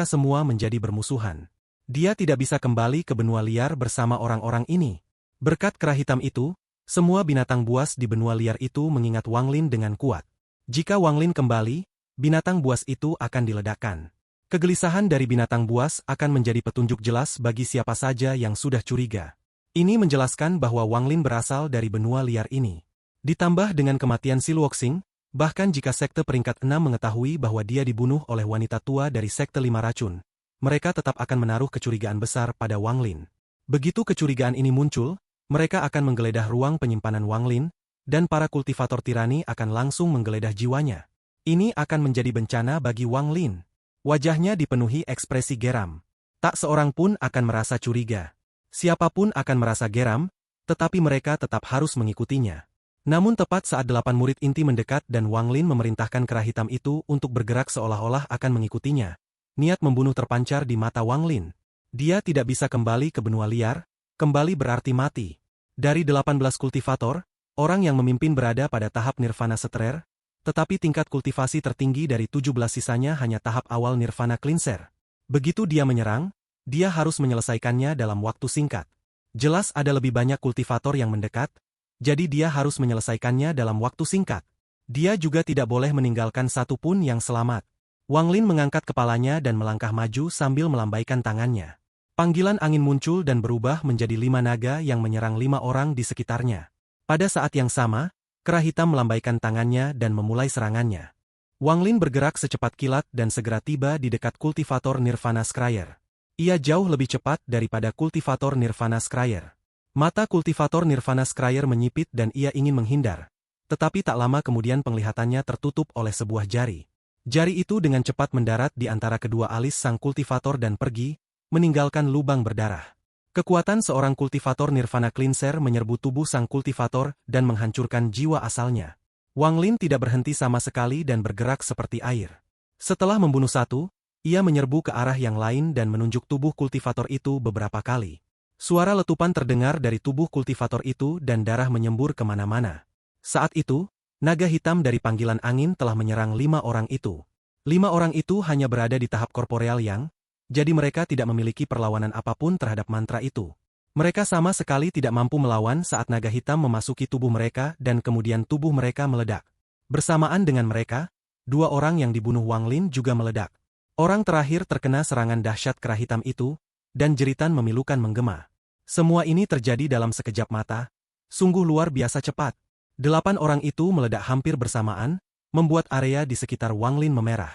semua menjadi bermusuhan. Dia tidak bisa kembali ke benua liar bersama orang-orang ini. Berkat kera hitam itu, semua binatang buas di benua liar itu mengingat Wang Lin dengan kuat. Jika Wang Lin kembali, binatang buas itu akan diledakkan. Kegelisahan dari binatang buas akan menjadi petunjuk jelas bagi siapa saja yang sudah curiga. Ini menjelaskan bahwa Wang Lin berasal dari benua liar ini. Ditambah dengan kematian Si Luoxing, bahkan jika sekte peringkat 6 mengetahui bahwa dia dibunuh oleh wanita tua dari sekte 5 racun, mereka tetap akan menaruh kecurigaan besar pada Wang Lin. Begitu kecurigaan ini muncul, mereka akan menggeledah ruang penyimpanan Wang Lin, dan para kultivator tirani akan langsung menggeledah jiwanya. Ini akan menjadi bencana bagi Wang Lin. Wajahnya dipenuhi ekspresi geram. Tak seorang pun akan merasa curiga. Siapapun akan merasa geram, tetapi mereka tetap harus mengikutinya. Namun tepat saat 8 murid inti mendekat dan Wang Lin memerintahkan kera hitam itu untuk bergerak seolah-olah akan mengikutinya, niat membunuh terpancar di mata Wang Lin. Dia tidak bisa kembali ke benua liar, kembali berarti mati. Dari 18 kultivator, orang yang memimpin berada pada tahap Nirvana Setrer, tetapi tingkat kultivasi tertinggi dari 17 sisanya hanya tahap awal Nirvana Cleanser. Begitu dia menyerang, dia harus menyelesaikannya dalam waktu singkat. Jelas ada lebih banyak kultivator yang mendekat, jadi dia harus menyelesaikannya dalam waktu singkat. Dia juga tidak boleh meninggalkan satu pun yang selamat. Wang Lin mengangkat kepalanya dan melangkah maju sambil melambaikan tangannya. Panggilan angin muncul dan berubah menjadi 5 naga yang menyerang 5 orang di sekitarnya. Pada saat yang sama, kera hitam melambaikan tangannya dan memulai serangannya. Wang Lin bergerak secepat kilat dan segera tiba di dekat kultivator Nirvana Scryer. Ia jauh lebih cepat daripada kultivator Nirvana Scryer. Mata kultivator Nirvana Scryer menyipit dan ia ingin menghindar. Tetapi tak lama kemudian penglihatannya tertutup oleh sebuah jari. Jari itu dengan cepat mendarat di antara kedua alis sang kultivator dan pergi, meninggalkan lubang berdarah. Kekuatan seorang kultivator Nirvana Cleanser menyerbu tubuh sang kultivator dan menghancurkan jiwa asalnya. Wang Lin tidak berhenti sama sekali dan bergerak seperti air. Setelah membunuh satu, ia menyerbu ke arah yang lain dan menunjuk tubuh kultivator itu beberapa kali. Suara letupan terdengar dari tubuh kultivator itu dan darah menyembur kemana-mana. Saat itu, naga hitam dari panggilan angin telah menyerang 5 orang itu. 5 orang itu hanya berada di tahap korporeal yang, jadi mereka tidak memiliki perlawanan apapun terhadap mantra itu. Mereka sama sekali tidak mampu melawan saat naga hitam memasuki tubuh mereka dan kemudian tubuh mereka meledak. Bersamaan dengan mereka, 2 orang yang dibunuh Wang Lin juga meledak. Orang terakhir terkena serangan dahsyat kera hitam itu, dan jeritan memilukan menggema. Semua ini terjadi dalam sekejap mata, sungguh luar biasa cepat. 8 orang itu meledak hampir bersamaan, membuat area di sekitar Wang Lin memerah.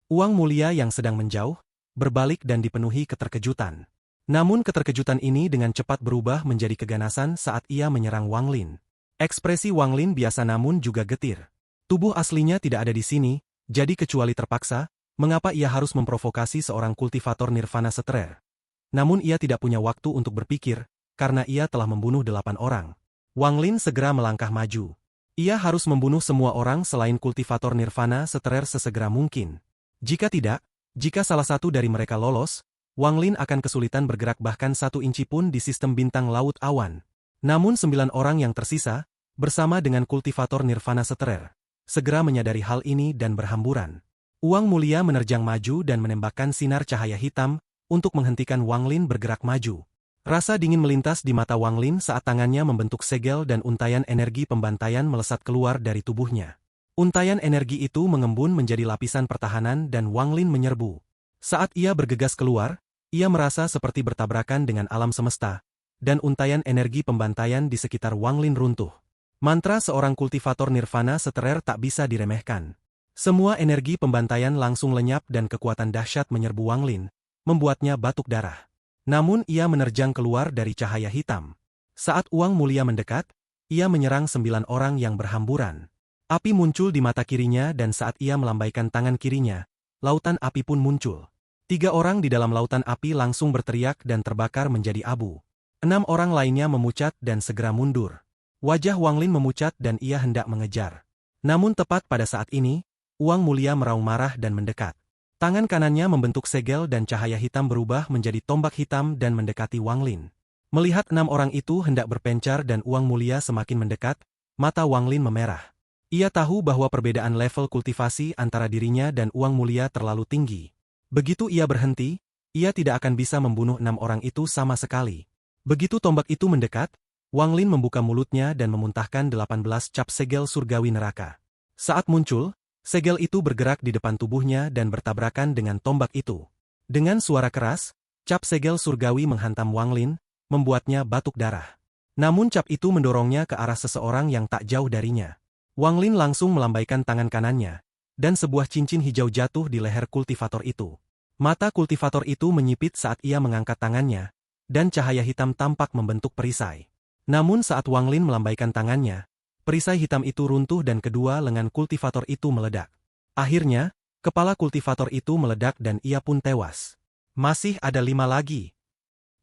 Uang mulia yang sedang menjauh, berbalik dan dipenuhi keterkejutan. Namun keterkejutan ini dengan cepat berubah menjadi keganasan saat ia menyerang Wang Lin. Ekspresi Wang Lin biasa namun juga getir. Tubuh aslinya tidak ada di sini, jadi kecuali terpaksa, mengapa ia harus memprovokasi seorang kultivator Nirvana Setrer. Namun ia tidak punya waktu untuk berpikir, karena ia telah membunuh 8 orang. Wang Lin segera melangkah maju. Ia harus membunuh semua orang selain kultivator Nirvana Setrer sesegera mungkin. Jika tidak, jika salah satu dari mereka lolos, Wang Lin akan kesulitan bergerak bahkan 1 inci pun di sistem bintang laut awan. Namun 9 orang yang tersisa, bersama dengan kultivator Nirvana Setrer, segera menyadari hal ini dan berhamburan. Uang mulia menerjang maju dan menembakkan sinar cahaya hitam, untuk menghentikan Wang Lin bergerak maju. Rasa dingin melintas di mata Wang Lin saat tangannya membentuk segel dan untaian energi pembantaian melesat keluar dari tubuhnya. Untaian energi itu mengembun menjadi lapisan pertahanan dan Wang Lin menyerbu. Saat ia bergegas keluar, ia merasa seperti bertabrakan dengan alam semesta, dan untaian energi pembantaian di sekitar Wang Lin runtuh. Mantra seorang kultivator Nirvana Setrer tak bisa diremehkan. Semua energi pembantaian langsung lenyap dan kekuatan dahsyat menyerbu Wang Lin, membuatnya batuk darah. Namun ia menerjang keluar dari cahaya hitam. Saat uang mulia mendekat, ia menyerang 9 orang yang berhamburan. Api muncul di mata kirinya dan saat ia melambaikan tangan kirinya, lautan api pun muncul. 3 orang di dalam lautan api langsung berteriak dan terbakar menjadi abu. 6 orang lainnya memucat dan segera mundur. Wajah Wang Lin memucat dan ia hendak mengejar. Namun tepat pada saat ini, Uang Mulia meraung marah dan mendekat. Tangan kanannya membentuk segel dan cahaya hitam berubah menjadi tombak hitam dan mendekati Wang Lin. Melihat 6 orang itu hendak berpencar dan Uang Mulia semakin mendekat, mata Wang Lin memerah. Ia tahu bahwa perbedaan level kultivasi antara dirinya dan Uang Mulia terlalu tinggi. Begitu ia berhenti, ia tidak akan bisa membunuh 6 orang itu sama sekali. Begitu tombak itu mendekat, Wang Lin membuka mulutnya dan memuntahkan 18 cap segel surgawi neraka. Saat muncul, segel itu bergerak di depan tubuhnya dan bertabrakan dengan tombak itu. Dengan suara keras, cap segel surgawi menghantam Wang Lin, membuatnya batuk darah. Namun cap itu mendorongnya ke arah seseorang yang tak jauh darinya. Wang Lin langsung melambaikan tangan kanannya, dan sebuah cincin hijau jatuh di leher kultivator itu. Mata kultivator itu menyipit saat ia mengangkat tangannya, dan cahaya hitam tampak membentuk perisai. Namun saat Wang Lin melambaikan tangannya, perisai hitam itu runtuh dan kedua lengan kultivator itu meledak. Akhirnya, kepala kultivator itu meledak dan ia pun tewas. Masih ada 5 lagi.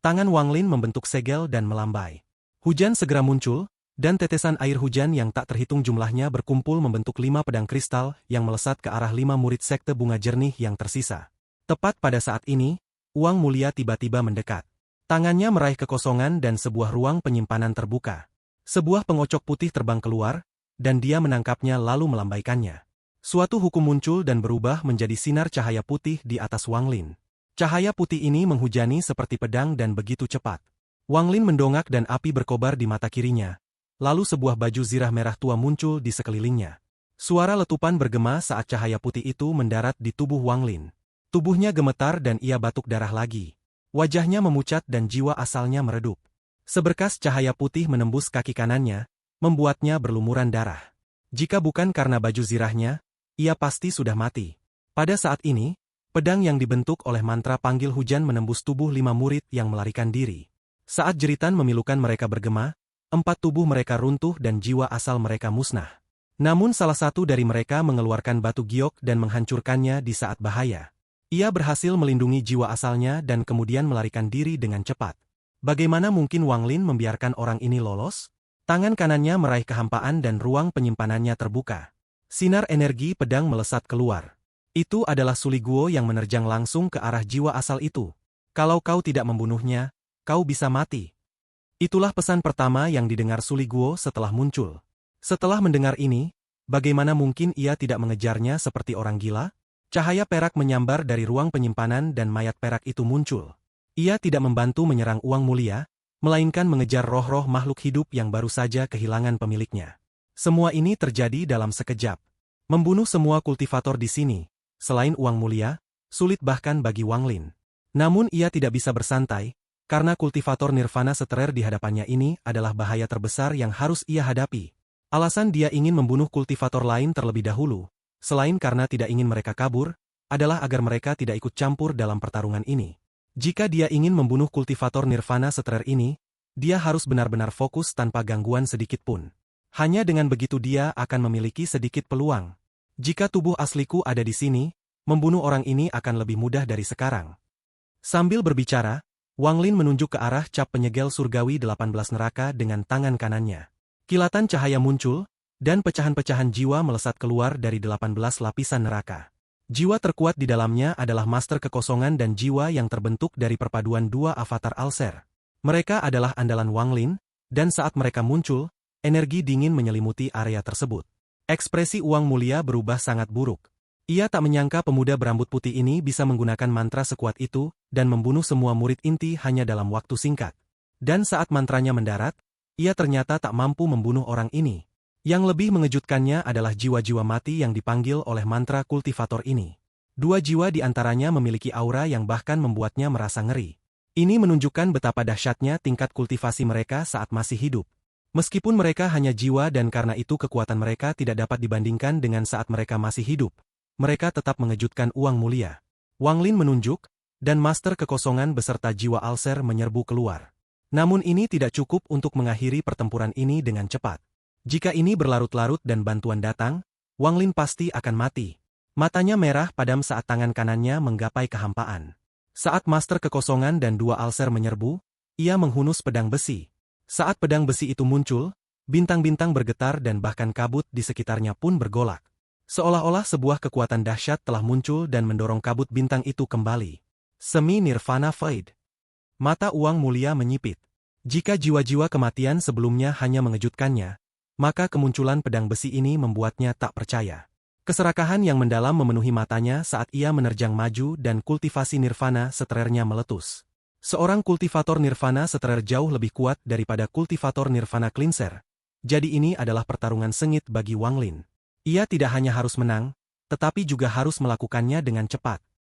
Tangan Wang Lin membentuk segel dan melambai. Hujan segera muncul, dan tetesan air hujan yang tak terhitung jumlahnya berkumpul membentuk 5 pedang kristal yang melesat ke arah 5 murid sekte bunga jernih yang tersisa. Tepat pada saat ini, Uang Mulia tiba-tiba mendekat. Tangannya meraih kekosongan dan sebuah ruang penyimpanan terbuka. Sebuah pengocok putih terbang keluar, dan dia menangkapnya lalu melambaikannya. Suatu hukum muncul dan berubah menjadi sinar cahaya putih di atas Wang Lin. Cahaya putih ini menghujani seperti pedang dan begitu cepat. Wang Lin mendongak dan api berkobar di mata kirinya. Lalu sebuah baju zirah merah tua muncul di sekelilingnya. Suara letupan bergema saat cahaya putih itu mendarat di tubuh Wang Lin. Tubuhnya gemetar dan ia batuk darah lagi. Wajahnya memucat dan jiwa asalnya meredup. Seberkas cahaya putih menembus kaki kanannya, membuatnya berlumuran darah. Jika bukan karena baju zirahnya, ia pasti sudah mati. Pada saat ini, pedang yang dibentuk oleh mantra panggil hujan menembus tubuh 5 murid yang melarikan diri. Saat jeritan memilukan mereka bergema, 4 tubuh mereka runtuh dan jiwa asal mereka musnah. Namun salah satu dari mereka mengeluarkan batu giok dan menghancurkannya di saat bahaya. Ia berhasil melindungi jiwa asalnya dan kemudian melarikan diri dengan cepat. Bagaimana mungkin Wang Lin membiarkan orang ini lolos? Tangan kanannya meraih kehampaan dan ruang penyimpanannya terbuka. Sinar energi pedang melesat keluar. Itu adalah Suli Guo yang menerjang langsung ke arah jiwa asal itu. Kalau kau tidak membunuhnya, kau bisa mati. Itulah pesan pertama yang didengar Suli Guo setelah muncul. Setelah mendengar ini, bagaimana mungkin ia tidak mengejarnya seperti orang gila? Cahaya perak menyambar dari ruang penyimpanan dan mayat perak itu muncul. Ia tidak membantu menyerang Uang Mulia, melainkan mengejar roh-roh makhluk hidup yang baru saja kehilangan pemiliknya. Semua ini terjadi dalam sekejap. Membunuh semua kultivator di sini, selain Uang Mulia, sulit bahkan bagi Wang Lin. Namun ia tidak bisa bersantai, karena kultivator nirvana seterer di hadapannya ini adalah bahaya terbesar yang harus ia hadapi. Alasan dia ingin membunuh kultivator lain terlebih dahulu, selain karena tidak ingin mereka kabur, adalah agar mereka tidak ikut campur dalam pertarungan ini. Jika dia ingin membunuh kultivator nirvana seterer ini, dia harus benar-benar fokus tanpa gangguan sedikit pun. Hanya dengan begitu dia akan memiliki sedikit peluang. Jika tubuh asliku ada di sini, membunuh orang ini akan lebih mudah dari sekarang. Sambil berbicara, Wang Lin menunjuk ke arah cap penyegel surgawi 18 neraka dengan tangan kanannya. Kilatan cahaya muncul, dan pecahan-pecahan jiwa melesat keluar dari 18 lapisan neraka. Jiwa terkuat di dalamnya adalah master kekosongan dan jiwa yang terbentuk dari perpaduan 2 avatar Alser. Mereka adalah andalan Wang Lin, dan saat mereka muncul, energi dingin menyelimuti area tersebut. Ekspresi Uang Mulia berubah sangat buruk. Ia tak menyangka pemuda berambut putih ini bisa menggunakan mantra sekuat itu, dan membunuh semua murid inti hanya dalam waktu singkat. Dan saat mantranya mendarat, ia ternyata tak mampu membunuh orang ini. Yang lebih mengejutkannya adalah jiwa-jiwa mati yang dipanggil oleh mantra kultivator ini. 2 jiwa di antaranya memiliki aura yang bahkan membuatnya merasa ngeri. Ini menunjukkan betapa dahsyatnya tingkat kultivasi mereka saat masih hidup. Meskipun mereka hanya jiwa dan karena itu kekuatan mereka tidak dapat dibandingkan dengan saat mereka masih hidup, mereka tetap mengejutkan Uang Mulia. Wang Lin menunjuk, dan master kekosongan beserta jiwa Alser menyerbu keluar. Namun ini tidak cukup untuk mengakhiri pertempuran ini dengan cepat. Jika ini berlarut-larut dan bantuan datang, Wang Lin pasti akan mati. Matanya merah padam saat tangan kanannya menggapai kehampaan. Saat Master Kekosongan dan dua Alser menyerbu, ia menghunus pedang besi. Saat pedang besi itu muncul, bintang-bintang bergetar dan bahkan kabut di sekitarnya pun bergolak. Seolah-olah sebuah kekuatan dahsyat telah muncul dan mendorong kabut bintang itu kembali. Semi Nirvana Fade. Mata Uang Mulia menyipit. Jika jiwa-jiwa kematian sebelumnya hanya mengejutkannya, maka kemunculan pedang besi ini membuatnya tak percaya. Keserakahan yang mendalam memenuhi matanya saat ia menerjang maju dan kultivasi Nirvana Seterernya meletus. Seorang kultivator Nirvana Seterer jauh lebih kuat daripada kultivator Nirvana Cleanser. Jadi ini adalah pertarungan sengit bagi Wang Lin. Ia tidak hanya harus menang, tetapi juga harus melakukannya dengan cepat.